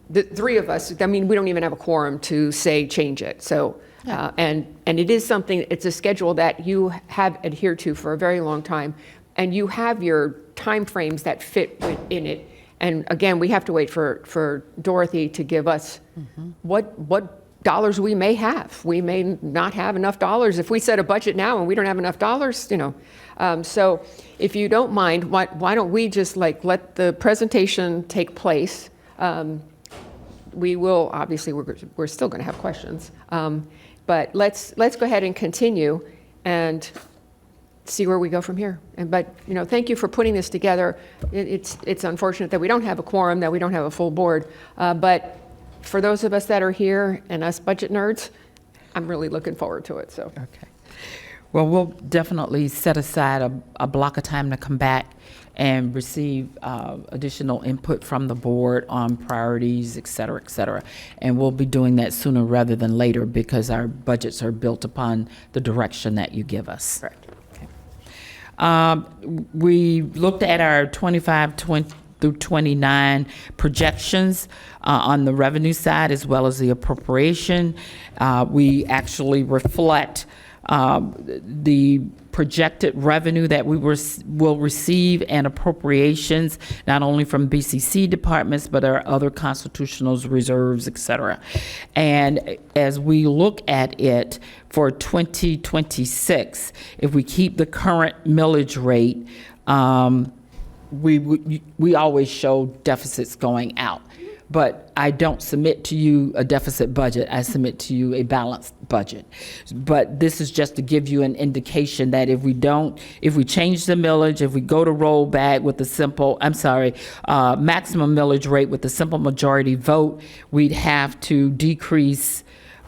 the 3 of us, we don't even have a quorum to say change it. So, and it is something, it's a schedule that you have adhered to for a very long time, and you have your timeframes that fit within it. And again, we have to wait for Dorothy to give us what dollars we may have. We may not have enough dollars. If we set a budget now and we don't have enough dollars, So if you don't mind, why don't we just let the presentation take place? We will, obviously, we're still going to have questions. But let's go ahead and continue and see where we go from here. But thank you for putting this together. It's unfortunate that we don't have a quorum, that we don't have a full board. But for those of us that are here and us budget nerds, I'm really looking forward to it. So. Okay. Well, we'll definitely set aside a block of time to come back and receive additional input from the board on priorities, et cetera, et cetera. And we'll be doing that sooner rather than later because our budgets are built upon the direction that you give us. Correct. We looked at our 25 through 29 projections on the revenue side as well as the appropriation. We actually reflect the projected revenue that we will receive and appropriations, not only from BCC departments, but our other constitutional reserves, et cetera. And as we look at it for 2026, if we keep the current millage rate, we always show deficits going out. But I don't submit to you a deficit budget, I submit to you a balanced budget. But this is just to give you an indication that if we change the millage, if we go to rollback with a maximum millage rate with a simple majority vote, we'd have to decrease,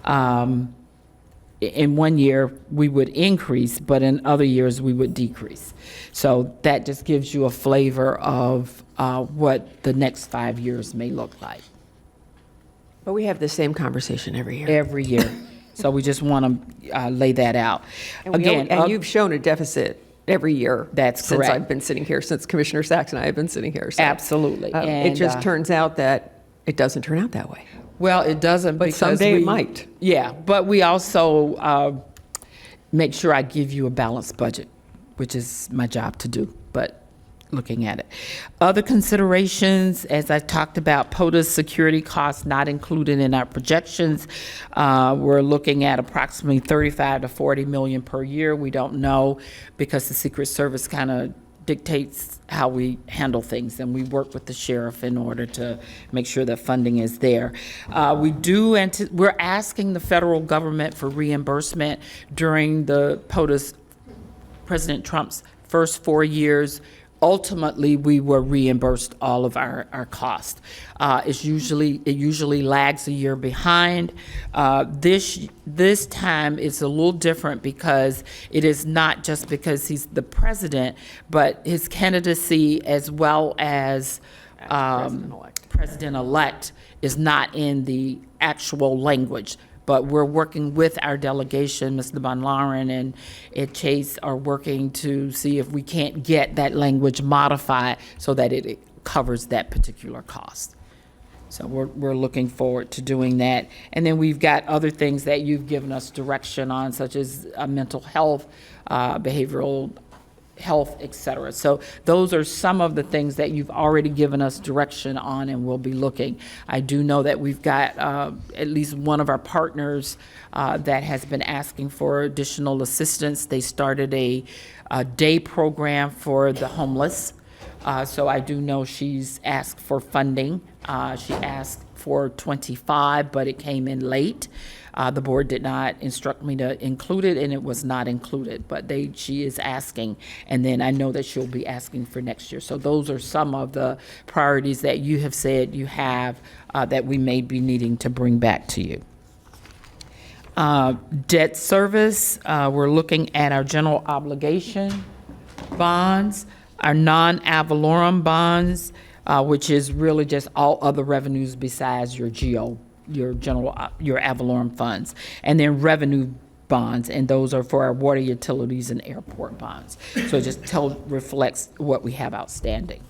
in one year we would increase, but in other years we would decrease. So that just gives you a flavor of what the next 5 years may look like. But we have the same conversation every year. Every year. So we just want to lay that out. And you've shown a deficit every year. That's since correct. I've been sitting here, since Commissioner Sachs and I have been sitting here. So, Absolutely. It just turns out that it doesn't turn out that way. Well, it doesn't, But because someday it might. Yeah, but we also make sure I give you a balanced budget, which is my job to do, but looking at it. Other considerations, as I talked about, POTUS security costs not included in our projections. We're looking at approximately 35 to 40 million per year. We don't know because the Secret Service kind of dictates how we handle things, and we work with the sheriff in order to make sure that funding is there. We're asking the federal government for reimbursement during the POTUS, President Trump's first 4 years, ultimately, we were reimbursed all of our cost. It usually lags a year behind. This time it's a little different because it is not just because he's the president, but his candidacy as well as president-elect is not in the actual language. But we're working with our delegation, Mr. Von Lauren and Ed Chase are working to see if we can't get that language modified so that it covers that particular cost. So we're looking forward to doing that. And then we've got other things that you've given us direction on, such as mental health, behavioral health, et cetera. So those are some of the things that you've already given us direction on and we'll be looking. I do know that we've got at least one of our partners that has been asking for additional assistance. They started a day program for the homeless. So I do know she's asked for funding. She asked for 25, but it came in late. The board did not instruct me to include it, and it was not included, but she is asking, and then I know that she'll be asking for next year. So those are some of the priorities that you have said you have that we may be needing to bring back to you. Debt service, we're looking at our general obligation bonds, our non-avalorum bonds, which is really just all other revenues besides your your avalorum funds, and then revenue bonds, and those are for our water utilities and airport bonds. So it just reflects what we have outstanding.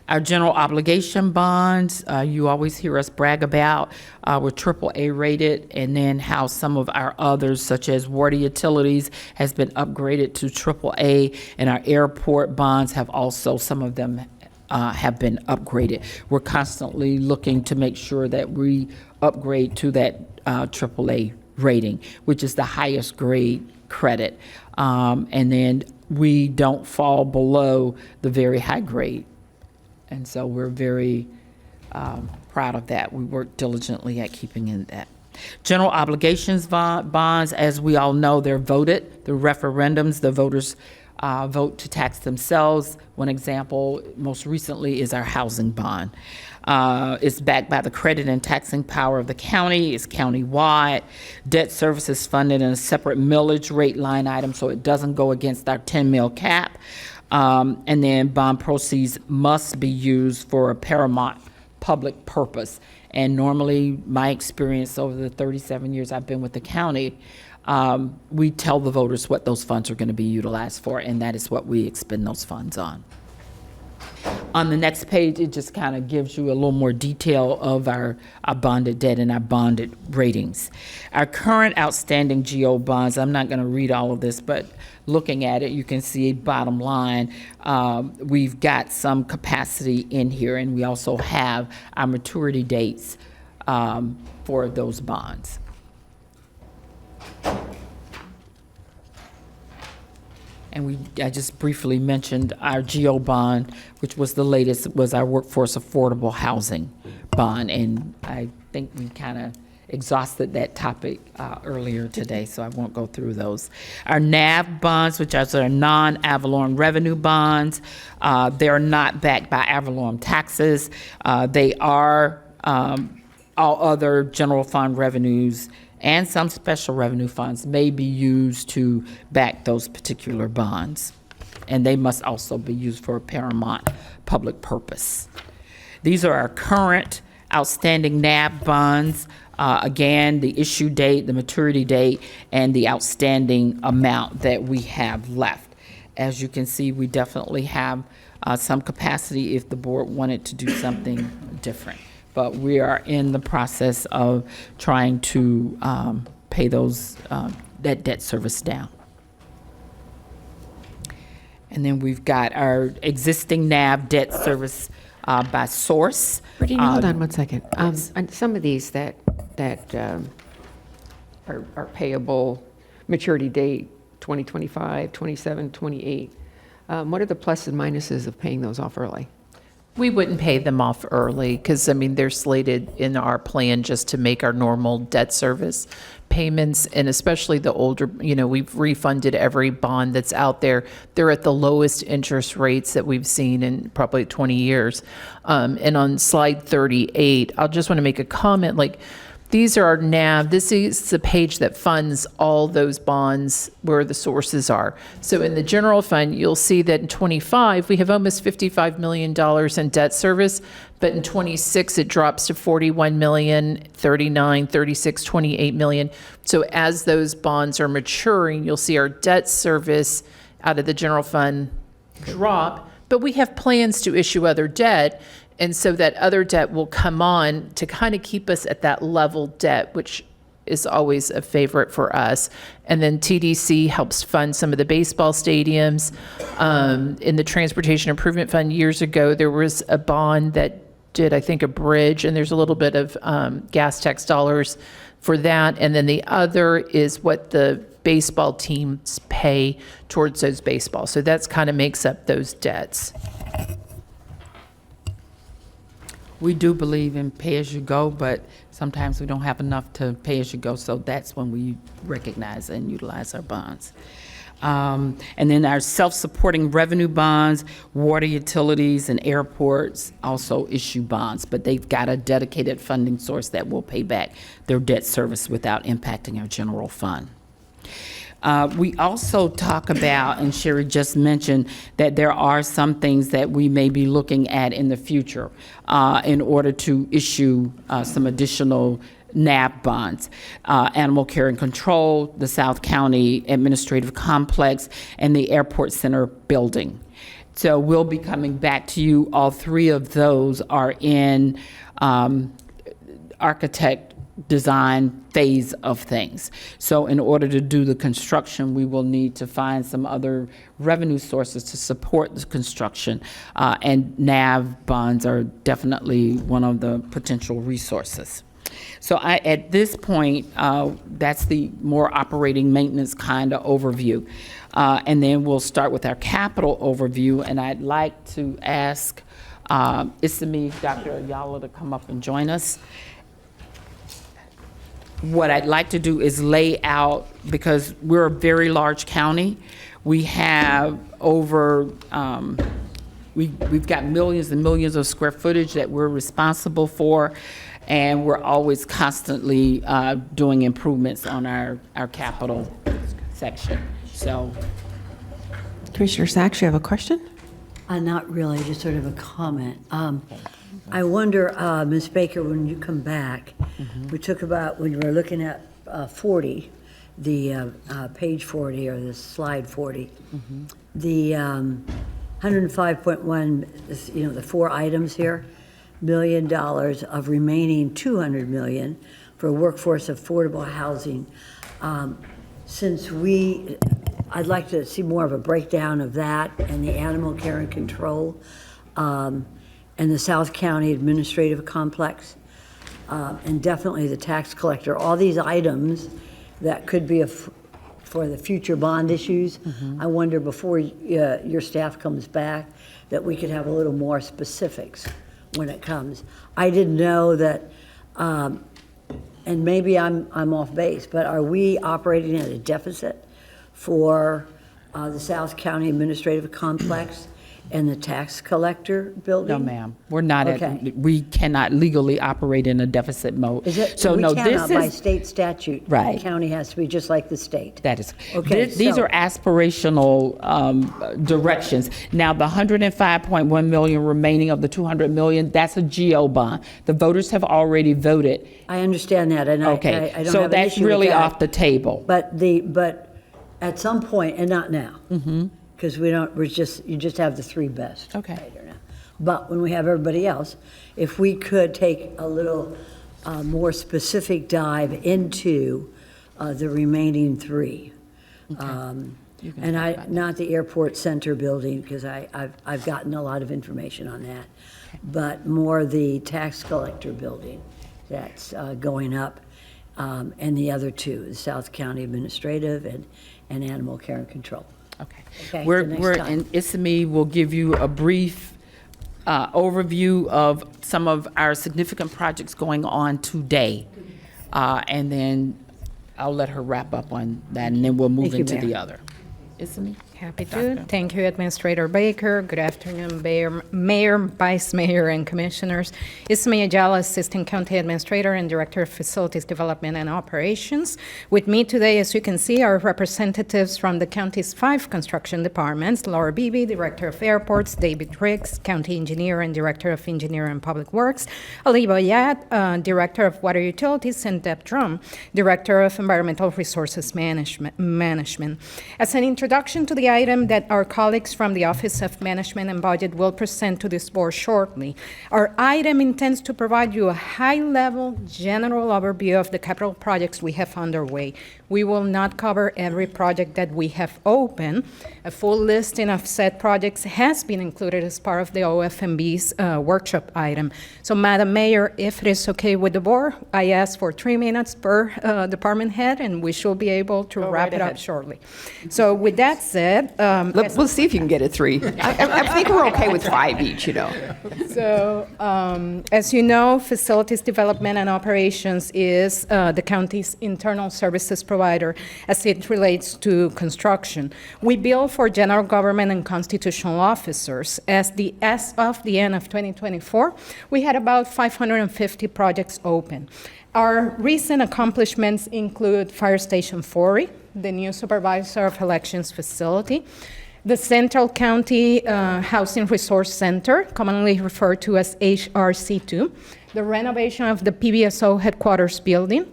Our general obligation bonds, you always hear us brag about, we're AAA rated, and then how some of our others, such as water utilities, has been upgraded to AAA, and our airport bonds have also, some of them have been upgraded. We're constantly looking to make sure that we upgrade to that AAA rating, which is the highest grade credit. And then we don't fall below the very high grade. And so we're very proud of that. We work diligently at keeping in that. General obligations bonds, as we all know, they're voted. The referendums, the voters vote to tax themselves. One example, most recently, is our housing bond. It's backed by the credit and taxing power of the county. It's county-wide. Debt service is funded in a separate millage rate line item, so it doesn't go against our 10 mil cap. And then bond proceeds must be used for a paramount public purpose. And normally, my experience over the 37 years I've been with the county, we tell the voters what those funds are going to be utilized for, and that is what we expend those funds on. On the next page, it just kind of gives you a little more detail of our bonded debt and our bonded ratings. Our current outstanding GO bonds, I'm not going to read all of this, but looking at it, you can see bottom line, we've got some capacity in here, and we also have our maturity dates for those bonds. And I just briefly mentioned our GO bond, which was the latest, was our workforce affordable housing bond. And I think we kind of exhausted that topic earlier today, so I won't go through those. Our NAV bonds, which are our non-avalorum revenue bonds, they are not backed by avalorum taxes. They are all other general fund revenues, and some special revenue funds may be used to back those particular bonds. And they must also be used for a paramount public purpose. These are our current outstanding NAB bonds. Again, the issue date, the maturity date, and the outstanding amount that we have left. As you can see, we definitely have some capacity if the board wanted to do something different. But we are in the process of trying to pay those that debt service down. And then we've got our existing NAV debt service by source. Brittany, hold on one second. And some of these that are payable, maturity date 2025, 27, 28, what are the pluses and minuses of paying those off early? We wouldn't pay them off early because, I mean, they're slated in our plan just to make our normal debt service payments, and especially the older, we've refunded every bond that's out there. They're at the lowest interest rates that we've seen in probably 20 years. And on slide 38, I'll just want to make a comment, like, these are our NAV. This is the page that funds all those bonds where the sources are. So in the general fund, you'll see that in 25, we have almost $55 million in debt service, but in 26, it drops to 41 million, 39, 36, 28 million. So as those bonds are maturing, you'll see our debt service out of the general fund drop, but we have plans to issue other debt. And so that other debt will come on to kind of keep us at that level debt, which is always a favorite for us. And then TDC helps fund some of the baseball stadiums. In the Transportation Improvement Fund years ago, there was a bond that did, I think, a bridge, and there's a little bit of gas tax dollars for that. And then the other is what the baseball teams pay towards those baseballs. So that's kind of makes up those debts. We do believe in pay-as-you-go, but sometimes we don't have enough to pay-as-you-go, so that's when we recognize and utilize our bonds. And then our self-supporting revenue bonds, water utilities, and airports also issue bonds, but they've got a dedicated funding source that will pay back their debt service without impacting our general fund. We also talk about, and Sherry just mentioned, that there are some things that we may be looking at in the future in order to issue some additional NAB bonds. Animal Care and Control, the South County Administrative Complex, and the Airport Center building. So we'll be coming back to you. All three of those are in architect design phase of things. So in order to do the construction, we will need to find some other revenue sources to support the construction. And NAV bonds are definitely one of the potential resources. So at this point, that's the more operating maintenance kind of overview. And then we'll start with our capital overview. And I'd like to ask Isami, Dr. Ayala, to come up and join us. What I'd like to do is lay out, because we're a very large county, we have over, we've got millions and millions of square footage that we're responsible for, and we're always constantly doing improvements on our capital section. So, Commissioner Sachs, you have a question? Not really, just sort of a comment. I wonder, Ms. Baker, when you come back, we took about, when you were looking at 40, the page 40 or the slide 40, the 105.1, the 4 items here, $1 million of remaining $200 million for workforce affordable housing. Since I'd like to see more of a breakdown of that and the Animal Care and Control and the South County Administrative Complex, and definitely the tax collector. All these items that could be for the future bond issues. I wonder before your staff comes back that we could have a little more specifics when it comes. I didn't know that, and maybe I'm off base, but are we operating at a deficit for the South County Administrative Complex and the tax collector building? no, ma'am, we're not Okay. we cannot legally operate in a deficit mode. Is it? So We no, cannot this by is, state statute. Right. The county has to be just like the state. that is, Okay, these so- are aspirational directions. Now, the 105.1 million remaining of the 200 million, that's a GO bond. The voters have already voted. I understand that, and I Okay, don't have so an that's issue with really that. off the table. But at some point, and not now, because you just have the 3 best. Okay. right here now. But when we have everybody else, if we could take a little more specific dive into the remaining 3. And not the airport center building, because I've gotten a lot of information on that, but more the tax collector building that's going up, and the other 2, the South County Administrative and Animal Care and Control. Okay. Okay, We're, the next we're, time. and Isami will give you a brief overview of some of our significant projects going on today. And then I'll let her wrap up on that, and then we'll move Thank you, into Mayor. the other. Isn't Happy to. Thank you, Administrator Baker. Good afternoon, Mayor, Vice Mayor, and Commissioners. Ismail Ayala, Assistant County Administrator and Director of Facilities Development and Operations. With me today, as you can see, are representatives from the county's 5 construction departments: Laura Beebe, Director of Airports; David Riggs, County Engineer and Director of Engineering and Public Works; Ali Boyat, Director of Water Utilities; and Deb Drum, Director of Environmental Resources Management. As an introduction to the item that our colleagues from the Office of Management and Budget will present to this board shortly, our item intends to provide you a high-level general overview of the capital projects we have underway. We will not cover every project that we have open. A full listing of said projects has been included as part of the OFMB's workshop item. So, Madam Mayor, if it is okay with the board, I ask for 3 minutes per department head, and we should be able to wrap it up shortly. So with that said, We'll see if you can get it 3. I think we're okay with 5 each, you know. So, as you know, Facilities Development and Operations is the county's internal services provider as it relates to construction. We bill for general government and constitutional officers. As of the end of 2024, we had about 550 projects open. Our recent accomplishments include Fire Station 40, the new Supervisor of Elections facility, the Central County Housing Resource Center, commonly referred to as HRC2, the renovation of the PBSO headquarters building,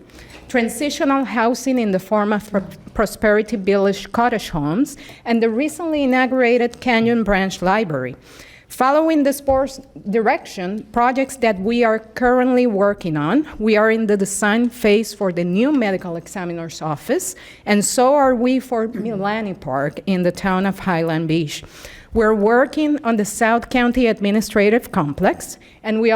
transitional housing in the form of Prosperity Village cottage homes, and the recently inaugurated Canyon Branch Library. Following this board's direction, projects that we are currently working on, we are in the design phase for the new medical examiner's office, and so are we for Milani Park in the town of Highland Beach. We're working on the South County Administrative Complex, and we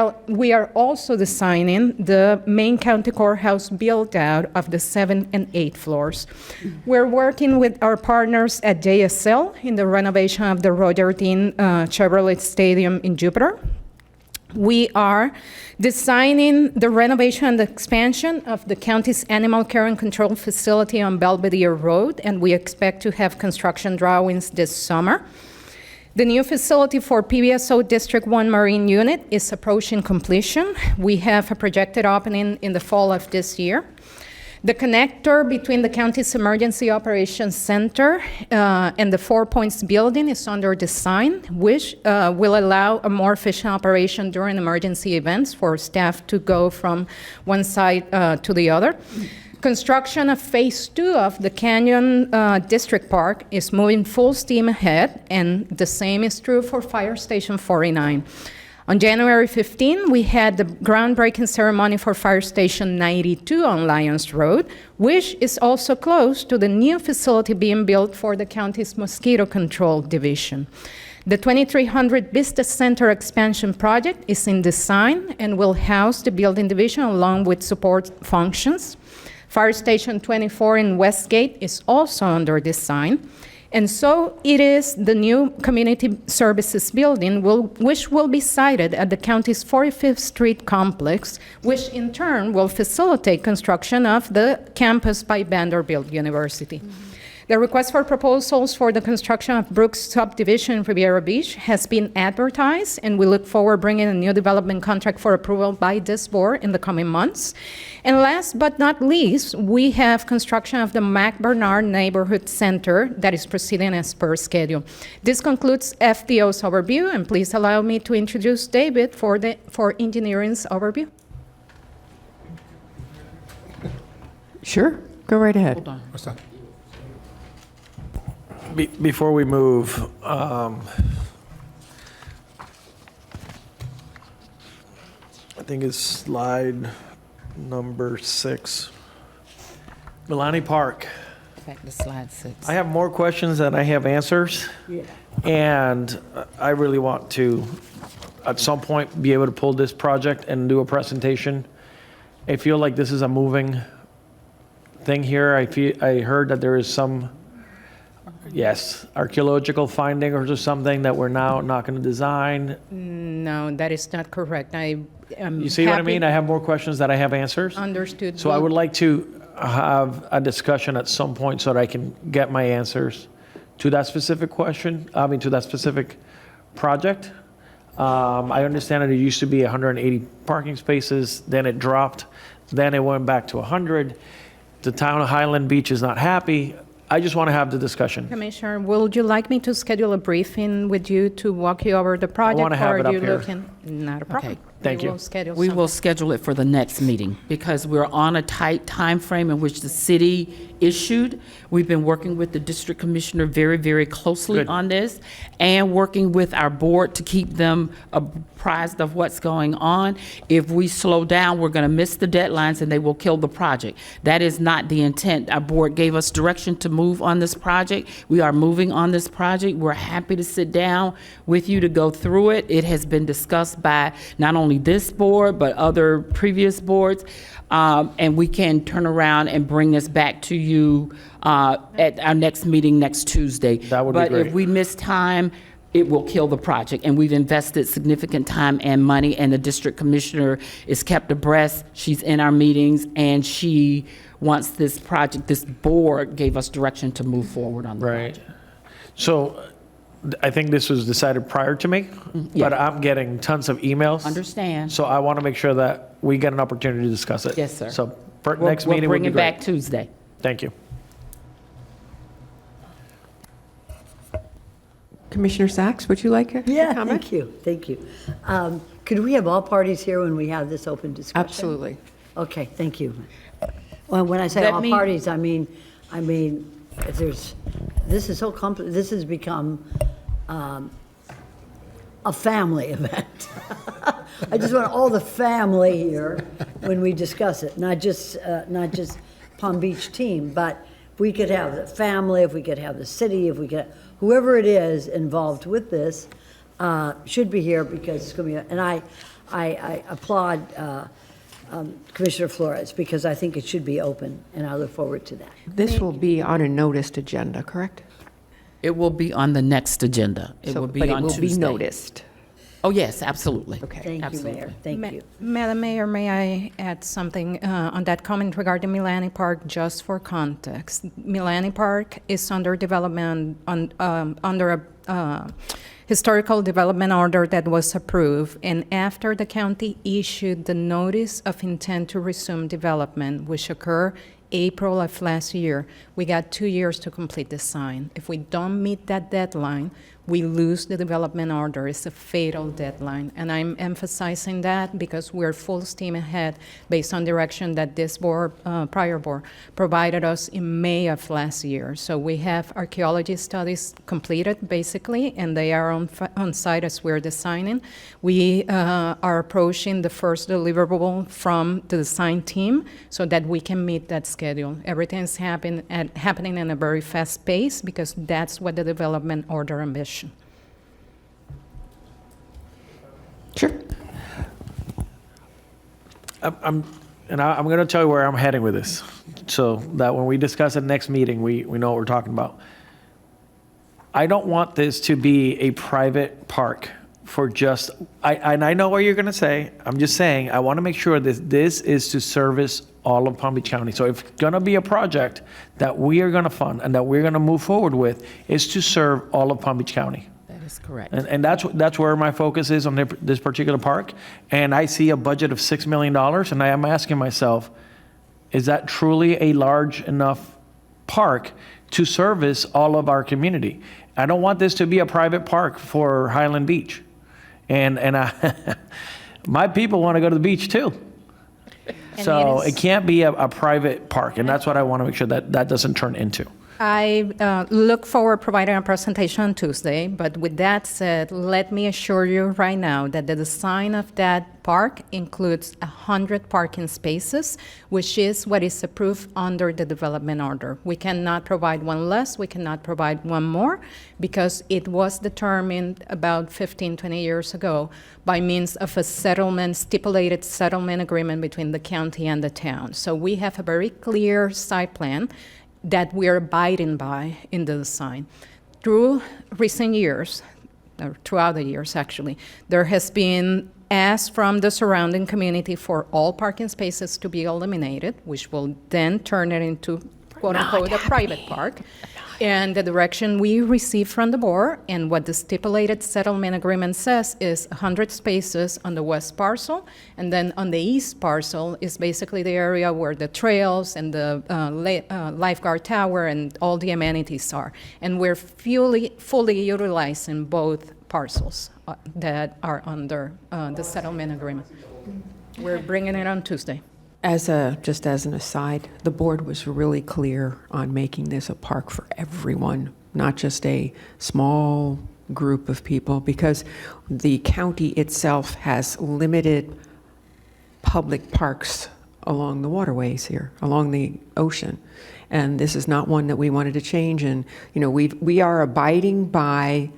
are also designing the main county courthouse build-out of the 7th and 8th floors. We're working with our partners at JSL in the renovation of the Roger Dean Chevrolet Stadium in Jupiter. We are designing the renovation and the expansion of the county's animal care and control facility on Belvedere Road, and we expect to have construction drawings this summer. The new facility for PBSO District 1 Marine Unit is approaching completion. We have a projected opening in the fall of this year. The connector between the county's Emergency Operations Center and the 4 Points building is under design, which will allow a more efficient operation during emergency events for staff to go from one side to the other. Construction of Phase 2 of the Canyon District Park is moving full steam ahead, and the same is true for Fire Station 49. On January 15, we had the groundbreaking ceremony for Fire Station 92 on Lyons Road, which is also close to the new facility being built for the county's Mosquito Control Division. The 2300 Business Center expansion project is in design and will house the building division along with support functions. Fire Station 24 in Westgate is also under design. And so it is the new Community Services Building, which will be sited at the county's 45th Street complex, which in turn will facilitate construction of the campus by Vanderbilt University. The request for proposals for the construction of Brooks Subdivision in Riviera Beach has been advertised, and we look forward bringing a new development contract for approval by this board in the coming months. And last but not least, we have construction of the Mac Bernard Neighborhood Center that is proceeding as per schedule. This concludes FDO's overview, and please allow me to introduce David for engineering's overview. Sure, go right ahead. Hold on. What's that? Before we move, I think it's slide number 6. Milani Park. Back to slide 6. I have more questions than I have answers. Yeah. And I really want to, at some point, be able to pull this project and do a presentation. I feel like this is a moving thing here. I heard that there is some Yes, archaeological findings or something that we're now not going to design. No, that is not correct. I am You see what I happy- mean? I have more questions than I have answers. Understood. So I would like to have a discussion at some point so that I can get my answers to that specific question, to that specific project. I understand that it used to be 180 parking spaces, then it dropped, then it went back to 100. The town of Highland Beach is not happy. I just want to have the discussion. Commissioner, would you like me to schedule a briefing with you to walk you over the project? wanna have or it are up you here. looking- Not a problem. Okay. Thank you. We will schedule We will something. schedule it for the next meeting because we're on a tight time frame in which the city issued. We've been working with the district commissioner very, very closely Good. on this and working with our board to keep them apprised of what's going on. If we slow down, we're going to miss the deadlines and they will kill the project. That is not the intent. Our board gave us direction to move on this project. We are moving on this project. We're happy to sit down with you to go through it. It has been discussed by not only this board, but other previous boards. And we can turn around and bring this back to you at our next meeting next Tuesday. That would be But great. if we miss time, it will kill the project. And we've invested significant time and money, and the district commissioner is kept abreast. She's in our meetings, and she wants this project, this board gave us direction to move forward on the project. Right. So I think this was decided prior to me, yeah. but I'm getting tons of emails. Understand. So I want to make sure that we get an opportunity to discuss it. Yes, sir. So for We'll- next meeting We'll would bring be it back great. Tuesday. Thank you. Commissioner Sachs, would you like a Yeah, comment? thank you, thank you. Could we have all parties here when we have this open discussion? Absolutely. Okay, thank you. Well, when I say Let all me- parties, I mean, if there's, this is so compli, this has become a family event. I just want all the family here when we discuss it, not just Palm Beach team, but if we could have the family, if we could have the city, if we could, whoever it is involved with this, should be here because it's going to be, and I applaud Commissioner Flores because I think it should be open, and I look forward to that. This will be on a noticed agenda, correct? It will be on the next agenda. It So- will be but on it will be Tuesday. noticed. Oh, yes, absolutely. Okay. Thank you, Absolutely. Mayor, thank you. Madam Mayor, may I add something on that comment regarding Milani Park, just for context? Milani Park is under development, under a historical development order that was approved, and after the county issued the notice of intent to resume development, which occurred April of last year, we got 2 years to complete the sign. If we don't meet that deadline, we lose the development order. It's a fatal deadline. And I'm emphasizing that because we're full steam ahead based on direction that this board, prior board, provided us in May of last year. So we have archaeology studies completed, basically, and they are on site as we're designing. We are approaching the first deliverable from the design team so that we can meet that schedule. Everything's happening in a very fast pace because that's what the development order ambition. Sure. I'm going to tell you where I'm heading with this, so that when we discuss it next meeting, we know what we're talking about. I don't want this to be a private park for just, and I know what you're going to say. I'm just saying, I want to make sure that this is to service all of Palm Beach County. So if it's going to be a project that we are going to fund and that we're going to move forward with, is to serve all of Palm Beach County. That is correct. And that's where my focus is on this particular park. And I see a budget of $6 million, and I am asking myself, is that truly a large enough park to service all of our community? I don't want this to be a private park for Highland Beach. And my people want to go to the beach too. So it can't be a private park, and that's what I want to make sure that doesn't turn into. I look forward to providing a presentation on Tuesday, but with that said, let me assure you right now that the design of that park includes 100 parking spaces, which is what is approved under the development order. We cannot provide one less, we cannot provide one more, because it was determined about 15, 20 years ago by means of a stipulated settlement agreement between the county and the town. So we have a very clear site plan that we are abiding by in the design. Through recent years, or throughout the years actually, there has been ask from the surrounding community for all parking spaces to be eliminated, which will then turn it into quote-unquote a private park. And the direction we received from the board and what the stipulated settlement agreement says is 100 spaces on the west parcel, and then on the east parcel is basically the area where the trails and the lifeguard tower and all the amenities are. And we're fully utilizing both parcels that are under the settlement agreement. We're bringing it on Tuesday. Just as an aside, the board was really clear on making this a park for everyone, not just a small group of people, because the county itself has limited public parks along the waterways here, along the ocean. And this is not one that we wanted to change. And, you know, we are abiding by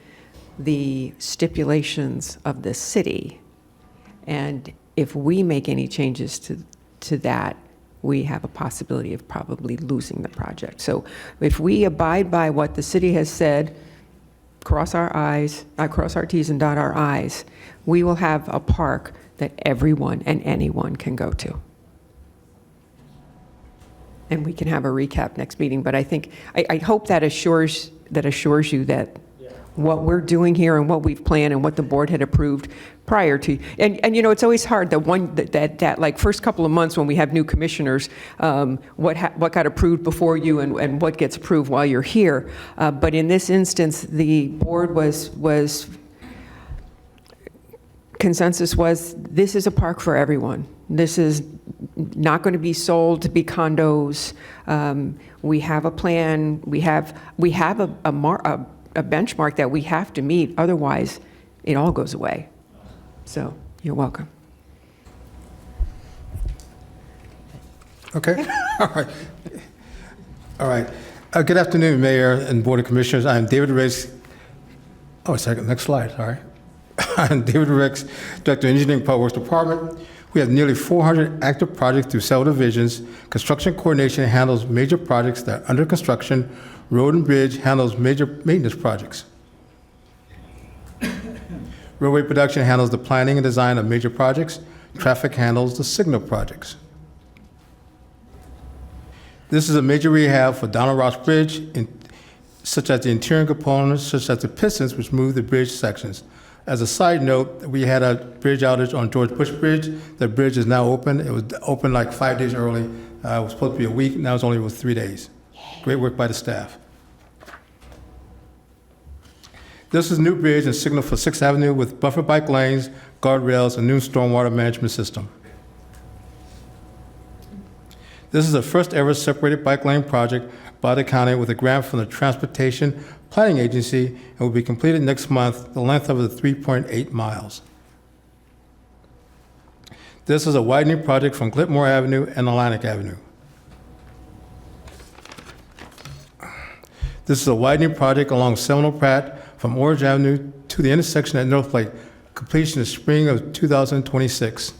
the stipulations of the city. And if we make any changes to that, we have a possibility of probably losing the project. So if we abide by what the city has said, cross our T's and dot our I's, we will have a park that everyone and anyone can go to. And we can have a recap next meeting, but I think, I hope that assures you that what we're doing here and what we've planned and what the board had approved prior to, and you know, it's always hard, that like first couple of months when we have new commissioners, what got approved before you and what gets approved while you're here. But in this instance, the board was consensus was, this is a park for everyone. This is not going to be sold to be condos. We have a plan. We have a benchmark that we have to meet, otherwise it all goes away. So you're welcome. Okay, all right. Good afternoon, Mayor and Board of Commissioners. I'm David Riggs. Oh, a second, next slide, sorry. I'm David Riggs, Director of Engineering Public Works Department. We have nearly 400 active projects through several divisions. Construction coordination handles major projects that are under construction. Road and Bridge handles major maintenance projects. Roadway production handles the planning and design of major projects. Traffic handles the signal projects. This is a major rehab for Donald Ross Bridge, such as the interior components, such as the pistons, which move the bridge sections. As a side note, we had a bridge outage on George Bush Bridge. The bridge is now open. It was open like 5 days early. It was supposed to be a week. Now it's only 3 days. Great work by the staff. This is new bridge and signal for 6th Avenue with buffer bike lanes, guardrails, and new stormwater management system. This is the first ever separated bike lane project by the county with a grant from the Transportation Planning Agency and will be completed next month, the length of it 3.8 miles. This is a widening project from Clipmore Avenue and Atlantic Avenue. This is a widening project along Seminole Pratt from Orange Avenue to the intersection at North Lake. Completion is spring of 2026.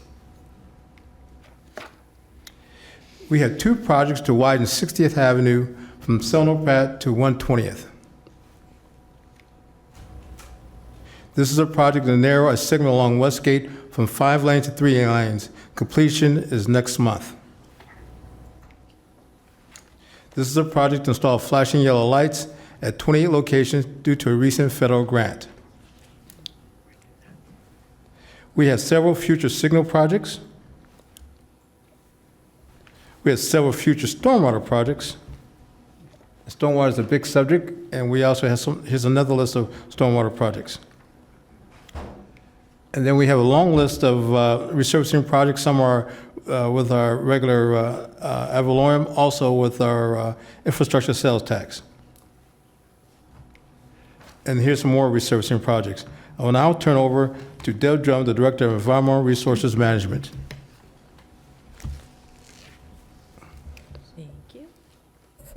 We have 2 projects to widen 60th Avenue from Seminole Pratt to 120th. This is a project to narrow a segment along Westgate from 5 lanes to 3 lanes. Completion is next month. This is a project to install flashing yellow lights at 28 locations due to a recent federal grant. We have several future signal projects. We have several future stormwater projects. Stormwater is a big subject, and we also have here's another list of stormwater projects. And then we have a long list of resurfacing projects. Some are with our regular ad valorem, also with our infrastructure sales tax. And here's some more resurfacing projects. I will now turn over to Deb Drum, the Director of Environmental Resources Management. Thank you.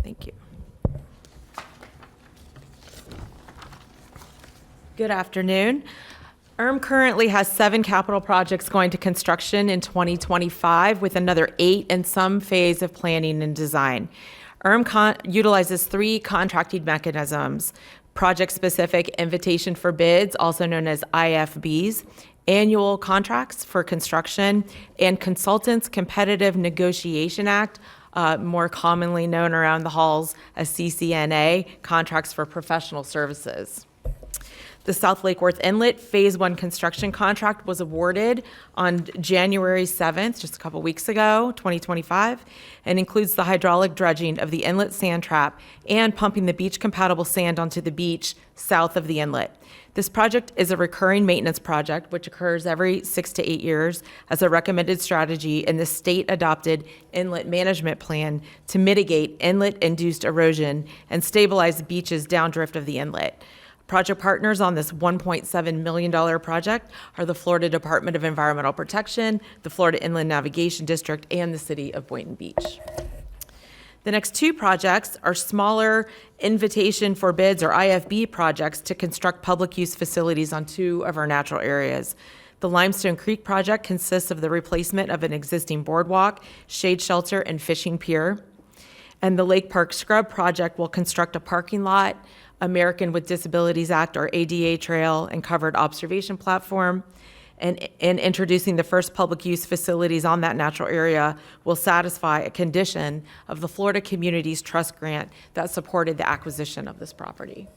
Thank you. Good afternoon. currently has 7 capital projects going to construction in 2025, with another 8 in some phase of planning and design. utilizes 3 contracting mechanisms: project-specific invitation for bids, also known as IFBs, annual contracts for construction, and Consultants Competitive Negotiation Act, more commonly known around the halls as CCNA, contracts for professional services. The South Lake Worth Inlet Phase 1 construction contract was awarded on January 7th, just a couple weeks ago, 2025, and includes the hydraulic dredging of the inlet sand trap and pumping the beach-compatible sand onto the beach south of the inlet. This project is a recurring maintenance project, which occurs every 6 to 8 years as a recommended strategy in the state-adopted inlet management plan to mitigate inlet-induced erosion and stabilize beaches downdrift of the inlet. Project partners on this $1.7 million project are the Florida Department of Environmental Protection, the Florida Inland Navigation District, and the City of Boynton Beach. The next 2 projects are smaller invitation for bids, or IFB projects, to construct public use facilities on 2 of our natural areas. The Limestone Creek project consists of the replacement of an existing boardwalk, shade shelter, and fishing pier. And the Lake Park Scrub project will construct a parking lot, American with Disabilities Act, or ADA trail, and covered observation platform. And introducing the first public use facilities on that natural area will satisfy a condition of the Florida Communities Trust Grant that supported the acquisition of this property.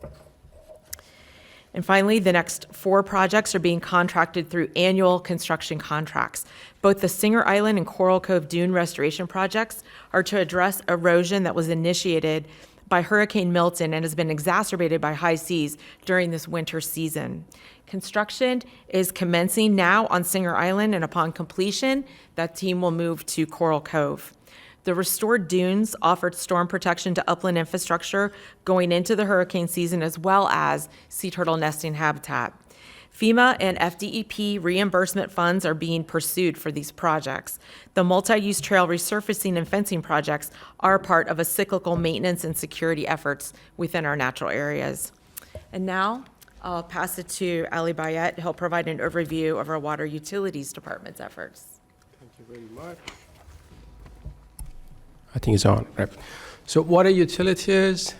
And finally, the next 4 projects are being contracted through annual construction contracts. Both the Singer Island and Coral Cove Dune restoration projects are to address erosion that was initiated by Hurricane Milton and has been exacerbated by high seas during this winter season. Construction is commencing now on Singer Island, and upon completion, that team will move to Coral Cove. The restored dunes offered storm protection to upland infrastructure going into the hurricane season, as well as sea turtle nesting habitat. FEMA and FDEP reimbursement funds are being pursued for these projects. The multi-use trail resurfacing and fencing projects are part of a cyclical maintenance and security efforts within our natural areas. And now I'll pass it to Ali Bayet. He'll provide an overview of our Water Utilities Department's efforts. Thank you very much. I think it's on, right? So water utilities,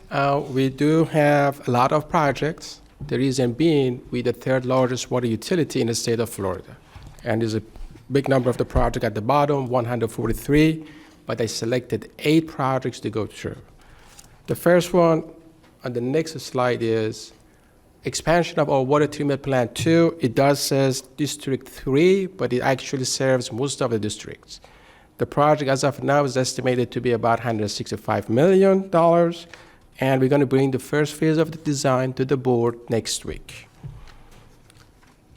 we do have a lot of projects. The reason being, we're the 3rd largest water utility in the state of Florida. And there's a big number of the project at the bottom, 143, but I selected 8 projects to go through. The first one on the next slide is expansion of our water treatment plant 2. It does says District 3, but it actually serves most of the districts. The project as of now is estimated to be about $165 million. And we're going to bring the first phase of the design to the board next week.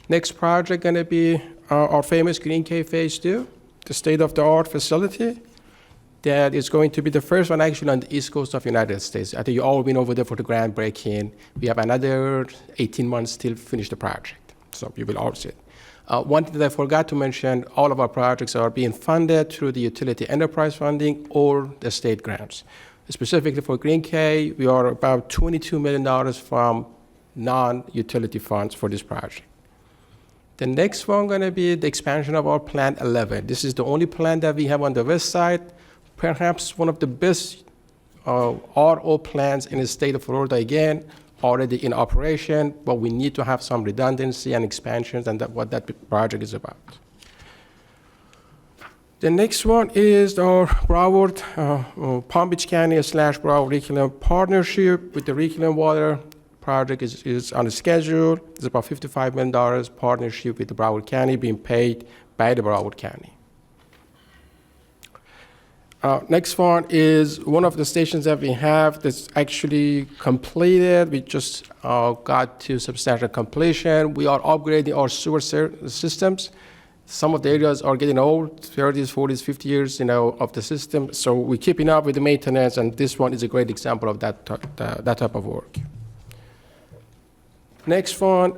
Next project going to be our famous Green Cave Phase 2, the state-of-the-art facility that is going to be the first one actually on the east coast of the United States. I think you all been over there for the groundbreaking. We have another 18 months till finish the project, so you will all see it. One thing that I forgot to mention, all of our projects are being funded through the utility enterprise funding or the state grants. Specifically for Green Cave, we are about $22 million from non-utility funds for this project. The next one going to be the expansion of our Plant 11. This is the only plant that we have on the west side, perhaps one of the best RO plants in the state of Florida, again, already in operation, but we need to have some redundancy and expansions, and that's what that project is about. The next one is our Broward, Palm Beach County / Broward Reclaim partnership with the Reclaim Water project is on the schedule. It's about $55 million partnership with the Broward County being paid by the Broward County. Next one is one of the stations that we have that's actually completed. We just got to substantial completion. We are upgrading our sewer systems. Some of the areas are getting old, 30s, 40s, 50 years, of the system. So we're keeping up with the maintenance, and this one is a great example of that type of work. Next one,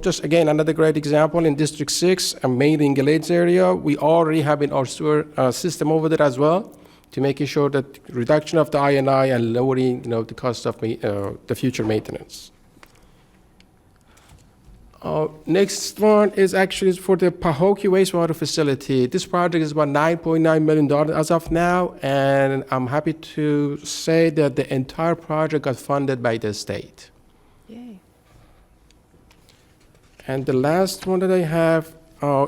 just again, another great example in District 6, mainly in Glades area. We are rehabbing our sewer system over there as well to making sure that reduction of the I&I and lowering, the cost of the future maintenance. Next one is actually for the Pahokee wastewater facility. This project is about $9.9 million as of now, and I'm happy to say that the entire project got funded by the state. Yay. And the last one that I have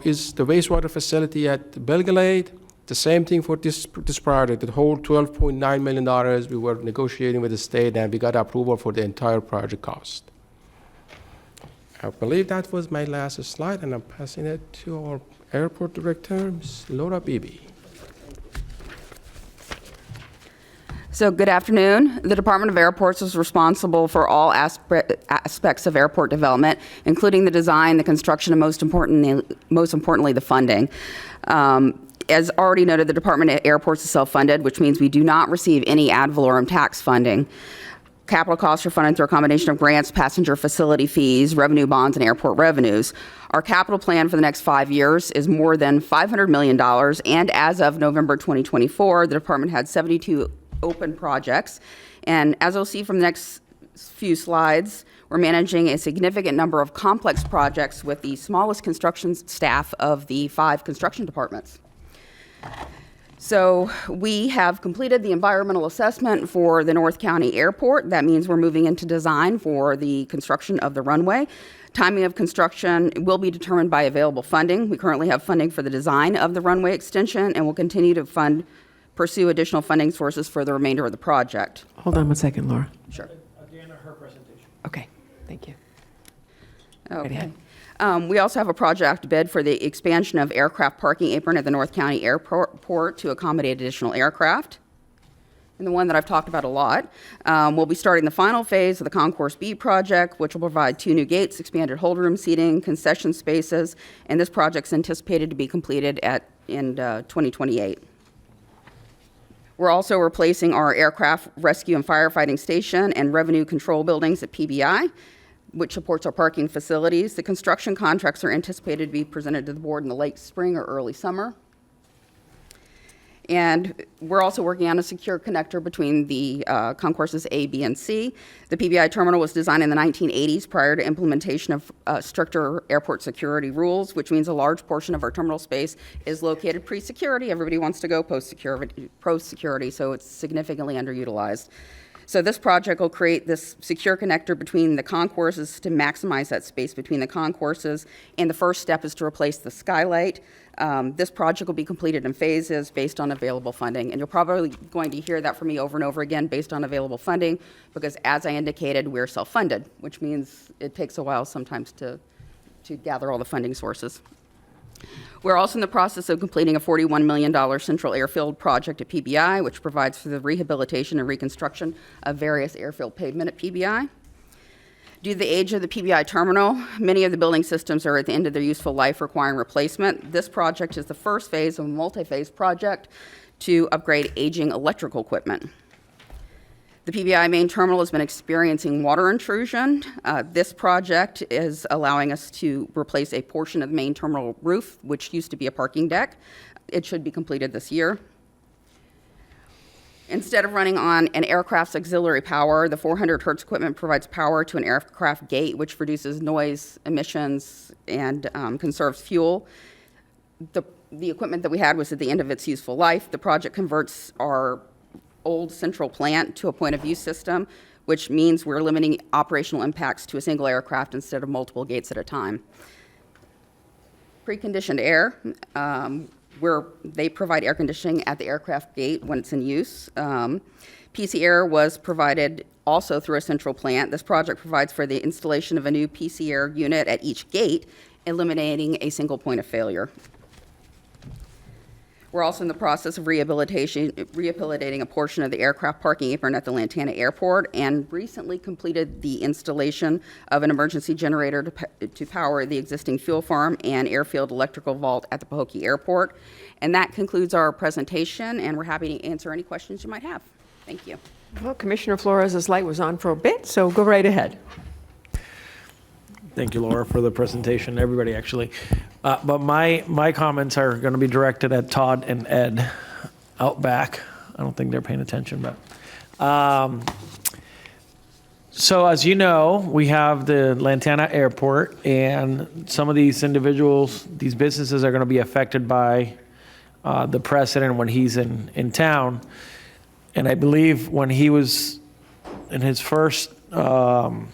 is the wastewater facility at Belglade. The same thing for this project, the whole $12.9 million. We were negotiating with the state, and we got approval for the entire project cost. I believe that was my last slide, and I'm passing it to our airport director, Ms. Laura Beebe. So good afternoon. The Department of Airports is responsible for all aspects of airport development, including the design, the construction, and most importantly, the funding. As already noted, the Department of Airports is self-funded, which means we do not receive any ad valorem tax funding. Capital costs are funded through a combination of grants, passenger facility fees, revenue bonds, and airport revenues. Our capital plan for the next 5 years is more than $500 million, and as of November 2024, the department had 72 open projects. And as you'll see from the next few slides, we're managing a significant number of complex projects with the smallest construction staff of the 5 construction departments. So we have completed the environmental assessment for the North County Airport. That means we're moving into design for the construction of the runway. Timing of construction will be determined by available funding. We currently have funding for the design of the runway extension, and we'll continue to pursue additional funding sources for the remainder of the project. Hold on 1 second, Laura. Sure. At the end of her presentation. Okay, thank you. Okay. We also have a project bid for the expansion of aircraft parking apron at the North County Airport to accommodate additional aircraft. And the one that I've talked about a lot, we'll be starting the final phase of the Concourse B project, which will provide 2 new gates, expanded hold room seating, concession spaces, and this project's anticipated to be completed in 2028. We're also replacing our aircraft rescue and firefighting station and revenue control buildings at PBI, which supports our parking facilities. The construction contracts are anticipated to be presented to the board in the late spring or early summer. And we're also working on a secure connector between the concourses A, B, and C. The PBI terminal was designed in the 1980s prior to implementation of stricter airport security rules, which means a large portion of our terminal space is located pre-security. Everybody wants to go post-security, so it's significantly underutilized. So this project will create this secure connector between the concourses to maximize that space between the concourses. And the first step is to replace the skylight. This project will be completed in phases based on available funding. And you're probably going to hear that from me over and over again, based on available funding, because as I indicated, we're self-funded, which means it takes a while sometimes to gather all the funding sources. We're also in the process of completing a $41 million central airfield project at PBI, which provides for the rehabilitation and reconstruction of various airfield pavement at PBI. Due to the age of the PBI terminal, many of the building systems are at the end of their useful life, requiring replacement. This project is the first phase of a multi-phase project to upgrade aging electrical equipment. The PBI main terminal has been experiencing water intrusion. This project is allowing us to replace a portion of the main terminal roof, which used to be a parking deck. It should be completed this year. Instead of running on an aircraft's auxiliary power, the 400 hertz equipment provides power to an aircraft gate, which reduces noise emissions and conserves fuel. The equipment that we had was at the end of its useful life. The project converts our old central plant to a point-of-view system, which means we're limiting operational impacts to a single aircraft instead of multiple gates at a time. Preconditioned air, where they provide air conditioning at the aircraft gate when it's in use. PC Air was provided also through a central plant. This project provides for the installation of a new PC Air unit at each gate, eliminating a single point of failure. We're also in the process of rehabilitating a portion of the aircraft parking apron at the Lantana Airport, and recently completed the installation of an emergency generator to power the existing fuel farm and airfield electrical vault at the Pahokee Airport. And that concludes our presentation, and we're happy to answer any questions you might have. Thank you. Well, Commissioner Flores' light was on for a bit, so go right ahead. Thank you, Laura, for the presentation, everybody, actually. But my comments are going to be directed at Todd and Ed out back. I don't think they're paying attention, but. So as you know, we have the Lantana Airport, and some of these individuals, these businesses are going to be affected by the president when he's in town. And I believe when he was in his first term,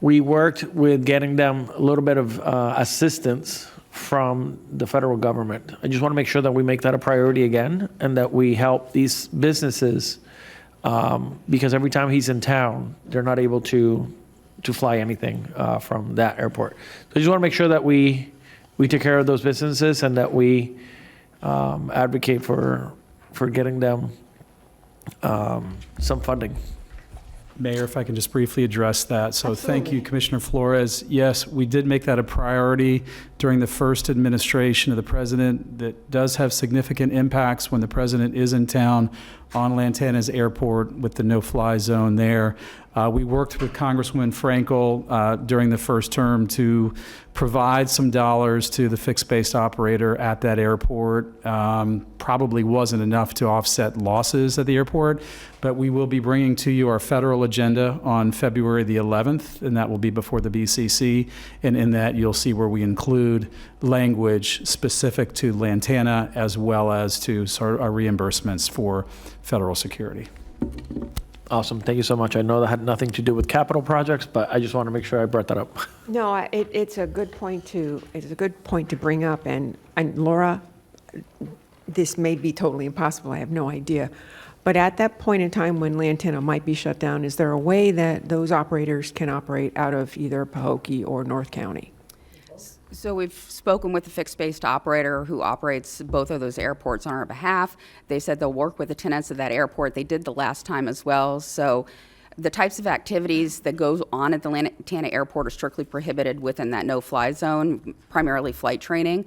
we worked with getting them a little bit of assistance from the federal government. I just want to make sure that we make that a priority again, and that we help these businesses, because every time he's in town, they're not able to fly anything from that airport. So I just want to make sure that we take care of those businesses, and that we advocate for getting them some funding. Mayor, if I can just briefly address that. So thank you, Commissioner Flores. Yes, we did make that a priority during the first administration of the president. That does have significant impacts when the president is in town on Lantana's airport with the no-fly zone there. We worked with Congresswoman Frankel during the first term to provide some dollars to the fixed-based operator at that airport. Probably wasn't enough to offset losses at the airport, but we will be bringing to you our federal agenda on February the 11th, and that will be before the BCC. And in that, you'll see where we include language specific to Lantana, as well as to our reimbursements for federal security. Awesome. Thank you so much. I know that had nothing to do with capital projects, but I just want to make sure I brought that up. No, it's a good point to bring up. And Laura, this may be totally impossible. I have no idea. But at that point in time when Lantana might be shut down, is there a way that those operators can operate out of either Pahokee or North County? So we've spoken with the fixed-based operator who operates both of those airports on our behalf. They said they'll work with the tenants of that airport. They did the last time as well. So the types of activities that goes on at the Lantana Airport are strictly prohibited within that no-fly zone, primarily flight training.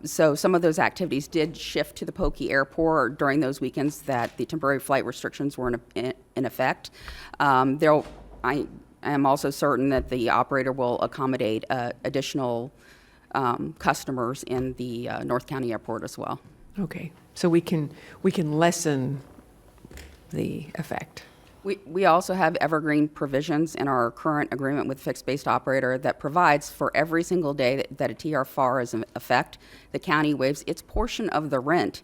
So some of those activities did shift to the Pahokee Airport during those weekends that the temporary flight restrictions were in effect. I am also certain that the operator will accommodate additional customers in the North County Airport as well. Okay, so we can lessen the effect. We also have evergreen provisions in our current agreement with fixed-based operator that provides for every single day that a TR-FAR is in effect, the county waives its portion of the rent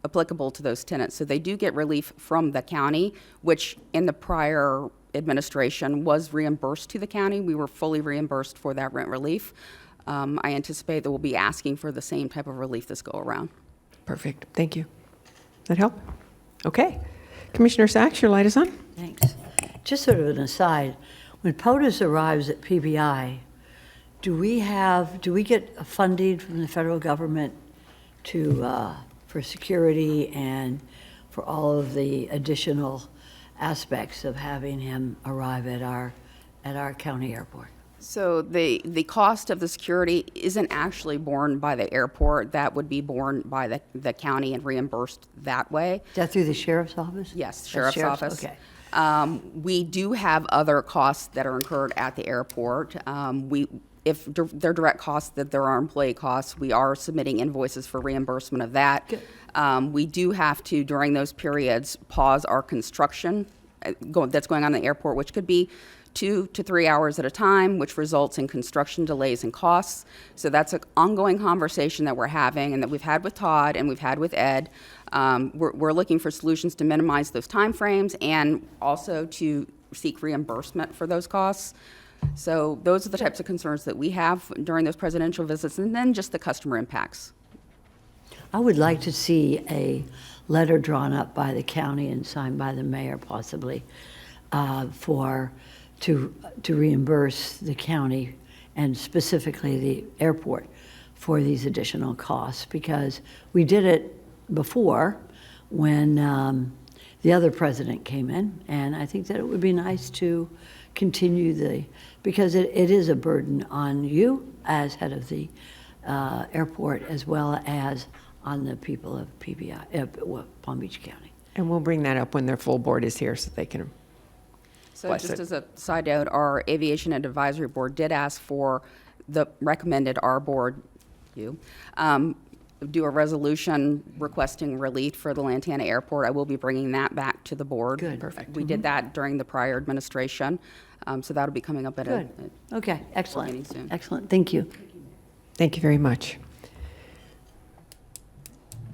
applicable to those tenants. So they do get relief from the county, which in the prior administration was reimbursed to the county. We were fully reimbursed for that rent relief. I anticipate that we'll be asking for the same type of relief this go around. Perfect. Thank you. Does that help? Okay. Commissioner Sachs, your light is on. Thanks. Just sort of an aside, when POTUS arrives at PBI, do we get funding from the federal government for security and for all of the additional aspects of having him arrive at our county airport? So the cost of the security isn't actually borne by the airport. That would be borne by the county and reimbursed that way. Is that through the sheriff's office? Yes, sheriff's office. Okay. We do have other costs that are incurred at the airport. If they're direct costs, that there are employee costs, we are submitting invoices for reimbursement of that. Good. We do have to, during those periods, pause our construction that's going on in the airport, which could be 2 to 3 hours at a time, which results in construction delays and costs. So that's an ongoing conversation that we're having and that we've had with Todd and we've had with Ed. We're looking for solutions to minimize those timeframes and also to seek reimbursement for those costs. So those are the types of concerns that we have during those presidential visits, and then just the customer impacts. I would like to see a letter drawn up by the county and signed by the mayor possibly to reimburse the county and specifically the airport for these additional costs, because we did it before when the other president came in, and I think that it would be nice to continue because it is a burden on you as head of the airport as well as on the people of Palm Beach County. And we'll bring that up when their full board is here so they can So just as a side note, our Aviation and Advisory Board did ask for recommended our board, do a resolution requesting relief for the Lantana Airport. I will be bringing that back to the board. Good. Perfect. We did that during the prior administration, so that'll be coming up at a. Good. Okay, meeting excellent. soon. Excellent, thank you. Thank you very much.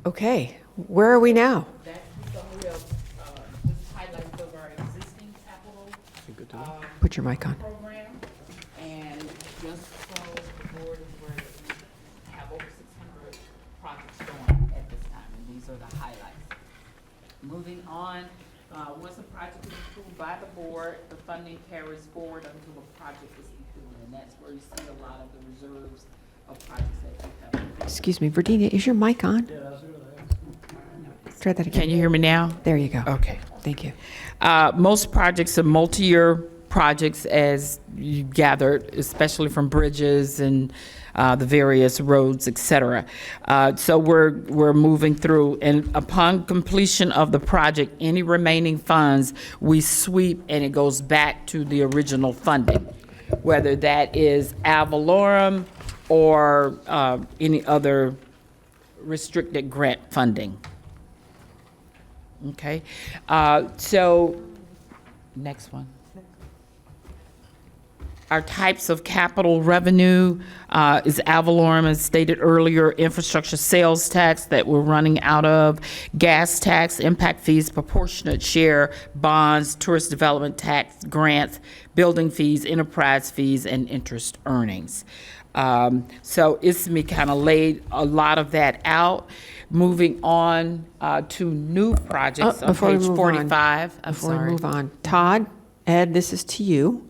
Okay, where are we now? That's the summary of, just highlights of our existing capital Put your mic on. program. And just so the board is aware that we have over 600 projects going at this time, and these are the highlights. Moving on, once a project is approved by the board, the funding carries forward until the project is completed, and that's where you see a lot of the reserves of projects that we have. Excuse me, Virginia, is your mic on? Try that again. Can you hear me now? There you go. Okay. Thank you. Most projects are multi-year projects, as you gathered, especially from bridges and the various roads, et cetera. So we're moving through, and upon completion of the project, any remaining funds, we sweep and it goes back to the original funding, whether that is ad valorem or any other restricted grant funding. Okay, so, next one. Our types of capital revenue is ad valorem, as stated earlier, infrastructure sales tax that we're running out of, gas tax, impact fees, proportionate share, bonds, tourist development tax, grants, building fees, enterprise fees, and interest earnings. So ISME kind of laid a lot of that out. Moving on to new projects on Before we page move on, 45. I'm Before we sorry. move on, Todd, Ed, this is to you.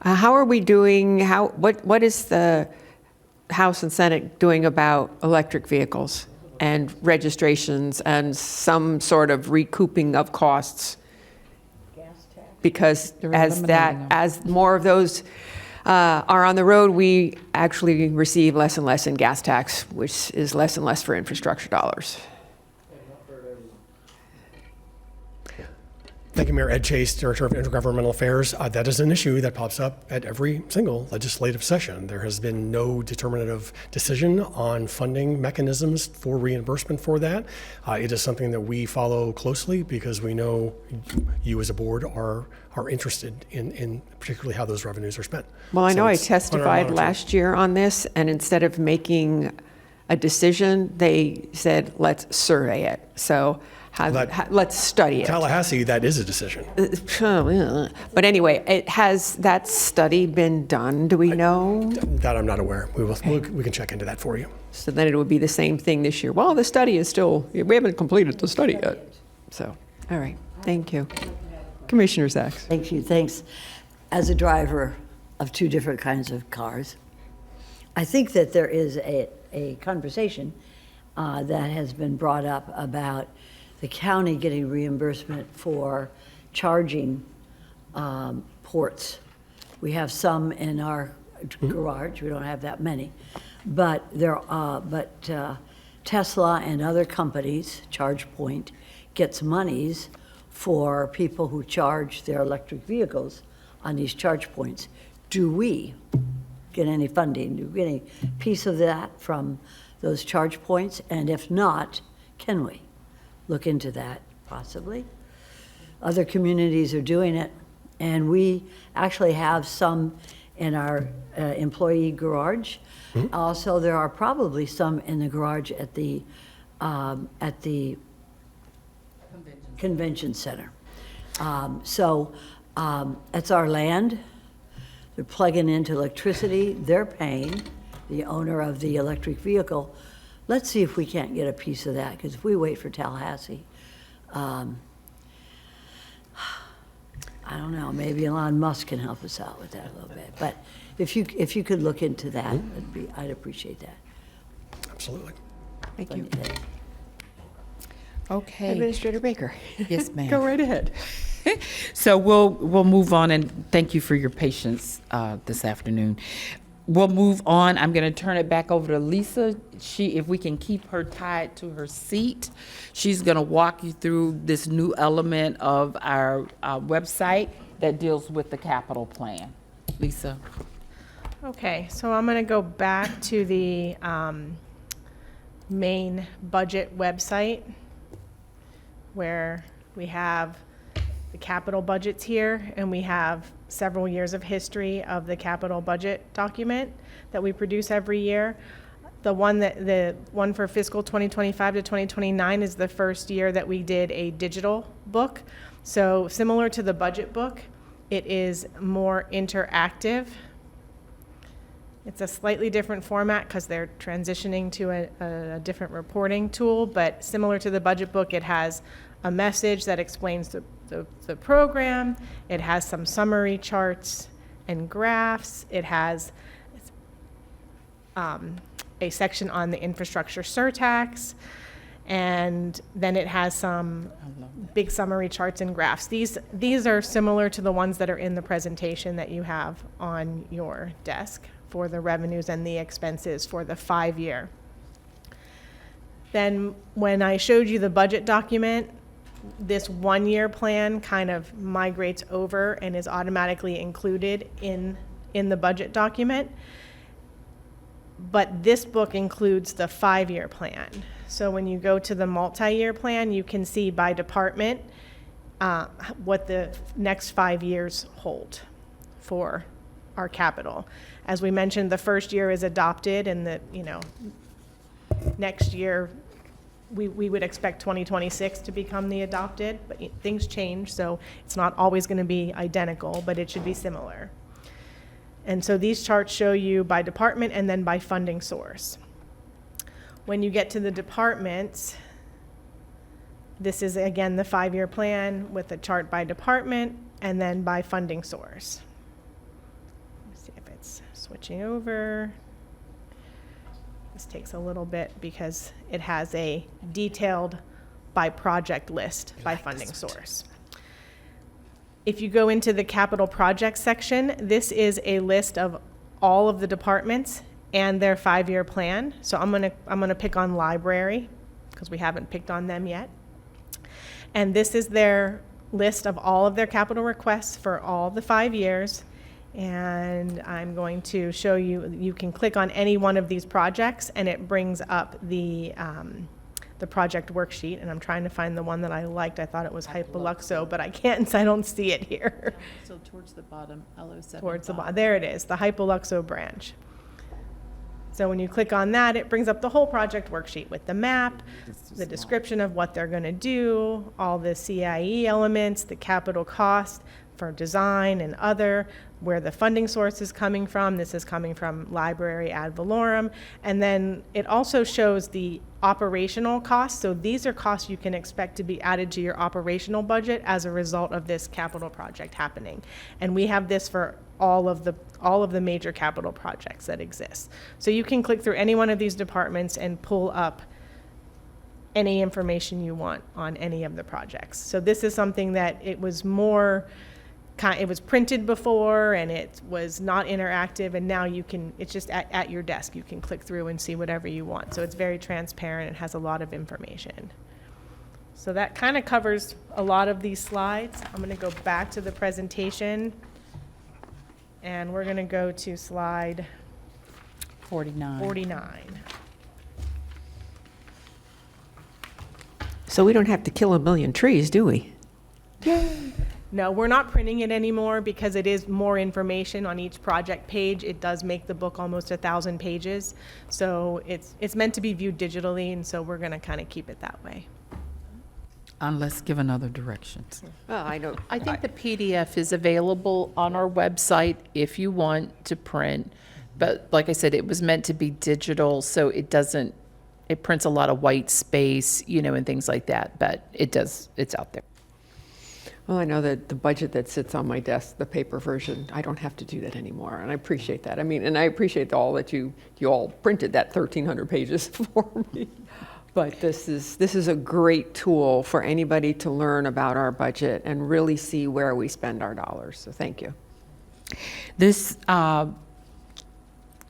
How are we doing, what is the House and Senate doing about electric vehicles and registrations and some sort of recouping of costs? Because They're as eliminating them. as more of those are on the road, we actually receive less and less in gas tax, which is less and less for infrastructure dollars. Thank you, Mayor Ed Chase, Director of Intergovernmental Affairs. That is an issue that pops up at every single legislative session. There has been no determinative decision on funding mechanisms for reimbursement for that. It is something that we follow closely because we know you as a board are interested in particularly how those revenues are spent. Well, I So know I it's on our testified monitor. last year on this, and instead of making a decision, they said, let's survey it. So let's study it. Tallahassee, that is a decision. But anyway, has that study been done? Do we know? That I'm not aware. We can check into that for you. So then it would be the same thing this year. Well, the study is still, we haven't completed the study yet. So, all right, thank you. Commissioner Sachs. Thank you, thanks. As a driver of two different kinds of cars, I think that there is a conversation that has been brought up about the county getting reimbursement for charging ports. We have some in our garage. We don't have that many, but Tesla and other companies, ChargePoint, gets monies for people who charge their electric vehicles on these charge points. Do we get any funding? Do we get any piece of that from those charge points? And if not, can we look into that possibly? Other communities are doing it, and we actually have some in our employee garage. Also, there are probably some in the garage at the convention center. It's our land. They're plugging into electricity. They're paying the owner of the electric vehicle. Let's see if we can't get a piece of that, because if we wait for Tallahassee, I don't know, maybe Elon Musk can help us out with that a little bit. But if you could look into that, I'd appreciate that. Absolutely. Thank you. Okay. Administrator Baker. Yes, ma'am. Go right ahead. So we'll move on, and thank you for your patience this afternoon. We'll move on. I'm going to turn it back over to Lisa. If we can keep her tied to her seat, she's going to walk you through this new element of our website that deals with the capital plan. Lisa. Okay, so I'm going to go back to the main budget website where we have the capital budgets here, and we have several years of history of the capital budget document that we produce every year. The one for fiscal 2025 to 2029 is the first year that we did a digital book. So similar to the budget book, it is more interactive. It's a slightly different format because they're transitioning to a different reporting tool, but similar to the budget book, it has a message that explains the program. It has some summary charts and graphs. It has a section on the infrastructure surtax, and then it has some big summary charts and graphs. These are similar to the ones that are in the presentation that you have on your desk for the revenues and the expenses for the 5-year. Then when I showed you the budget document, this 1-year plan kind of migrates over and is automatically included in the budget document. But this book includes the 5-year plan. So when you go to the multi-year plan, you can see by department what the next 5 years hold for our capital. As we mentioned, the first year is adopted, and next year we would expect 2026 to become the adopted, but things change, so it's not always going to be identical, but it should be similar. And so these charts show you by department and then by funding source. When you get to the departments, this is again the 5-year plan with a chart by department and then by funding source. Let's see if it's switching over. This takes a little bit because it has a detailed by project list by funding source. If you go into the capital projects section, this is a list of all of the departments and their 5-year plan. So I'm gonna pick on library because we haven't picked on them yet. And this is their list of all of their capital requests for all the 5 years. And I'm going to show you, you can click on any one of these projects and it brings up the project worksheet. And I'm trying to find the one that I liked. I thought it was Hypoluxo, but I can't, so I don't see it here. So towards the bottom, LO7. Towards the bottom, there it is, the Hypoluxo branch. So when you click on that, it brings up the whole project worksheet with the map, the description of what they're going to do, all the CIE elements, the capital cost for design and other, where the funding source is coming from. This is coming from library ad valorem. And then it also shows the operational costs. So these are costs you can expect to be added to your operational budget as a result of this capital project happening. And we have this for all of the major capital projects that exist. So you can click through any one of these departments and pull up any information you want on any of the projects. So this is something that it was printed before and it was not interactive, and now you can, it's just at your desk. You can click through and see whatever you want. So it's very transparent. It has a lot of information. So that kind of covers a lot of these slides. I'm going to go back to the presentation. And we're going to go to slide 49. So we don't have to kill a million trees, do we? No, we're not printing it anymore because it is more information on each project page. It does make the book almost 1,000 pages. So it's meant to be viewed digitally, and so we're going to kind of keep it that way. Unless given other directions. Well, I know. I think the PDF is available on our website if you want to print. But like I said, it was meant to be digital, so it prints a lot of white space, and things like that. But it's out there. Well, I know that the budget that sits on my desk, the paper version, I don't have to do that anymore, and I appreciate that. I mean, and I appreciate all that you all printed that 1,300 pages for me. But this is a great tool for anybody to learn about our budget and really see where we spend our dollars. So thank you. This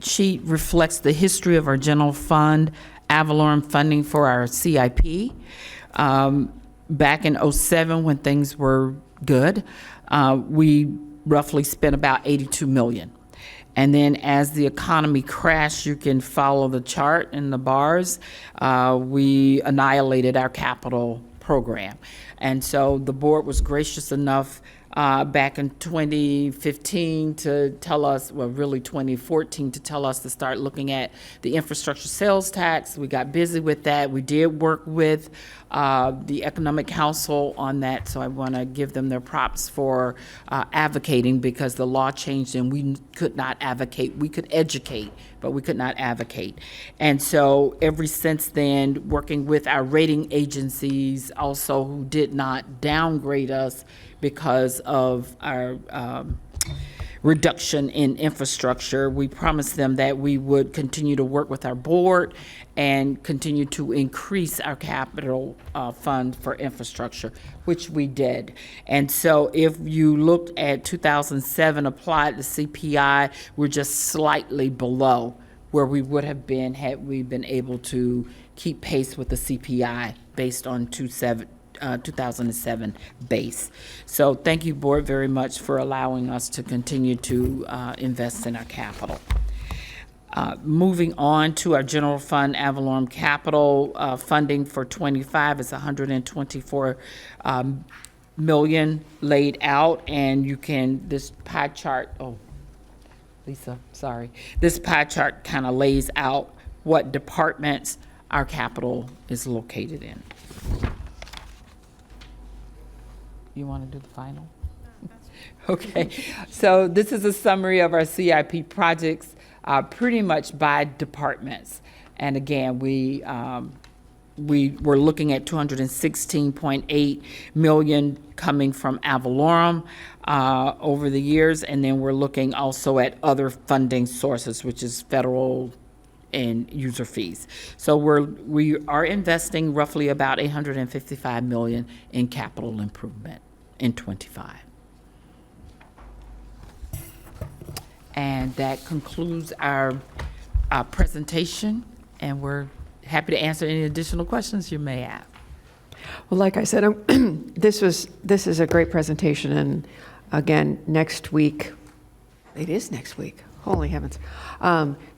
sheet reflects the history of our general fund, ad valorem funding for our CIP. Back in 2007, when things were good, we roughly spent about $82 million. And then as the economy crashed, you can follow the chart in the bars. We annihilated our capital program. And so the board was gracious enough back in 2015 to tell us, well, really 2014, to tell us to start looking at the infrastructure sales tax. We got busy with that. We did work with the Economic Council on that, so I want to give them their props for advocating, because the law changed and we could not advocate. We could educate, but we could not advocate. And so ever since then, working with our rating agencies also, who did not downgrade us because of our reduction in infrastructure, we promised them that we would continue to work with our board and continue to increase our capital fund for infrastructure, which we did. And so if you looked at 2007 applied to CPI, we're just slightly below where we would have been had we been able to keep pace with the CPI based on 2007 base. So thank you, board, very much for allowing us to continue to invest in our capital. Moving on to our general fund, Avalon Capital funding for 25 is 124 million laid out, and you can, this pie chart, oh, Lisa, sorry. This pie chart kind of lays out what departments our capital is located in. You want to do the final? Okay, so this is a summary of our CIP projects, pretty much by departments. And again, we were looking at 216.8 million coming from Avalorum over the years, and then we're looking also at other funding sources, which is federal and user fees. So we are investing roughly about $855 million in capital improvement in 25. And that concludes our presentation, and we're happy to answer any additional questions you may have. Well, like I said, this is a great presentation, and again, next week, it is next week, holy heavens.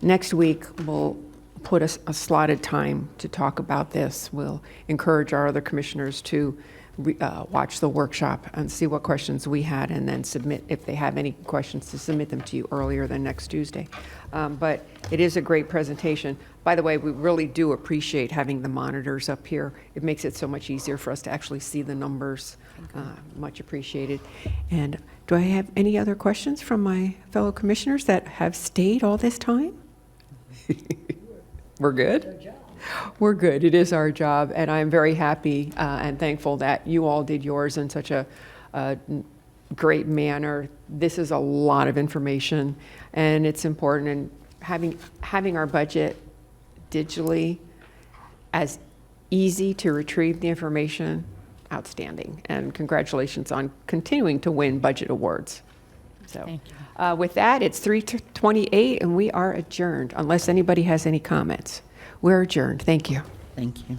Next week, we'll put a slotted time to talk about this. We'll encourage our other commissioners to watch the workshop and see what questions we had, and then submit, if they have any questions, to submit them to you earlier than next Tuesday. But it is a great presentation. By the way, we really do appreciate having the monitors up here. It makes it so much easier for us to actually see the numbers. Much appreciated. And do I have any other questions from my fellow commissioners that have stayed all this time? We're good? We're good. It is our job, and I'm very happy and thankful that you all did yours in such a great manner. This is a lot of information, and it's important. And having our budget digitally as easy to retrieve the information, outstanding. And congratulations on continuing to win budget awards. So, Thank you. With that, it's 3:28, and we are adjourned, unless anybody has any comments. We're adjourned. Thank you. Thank you.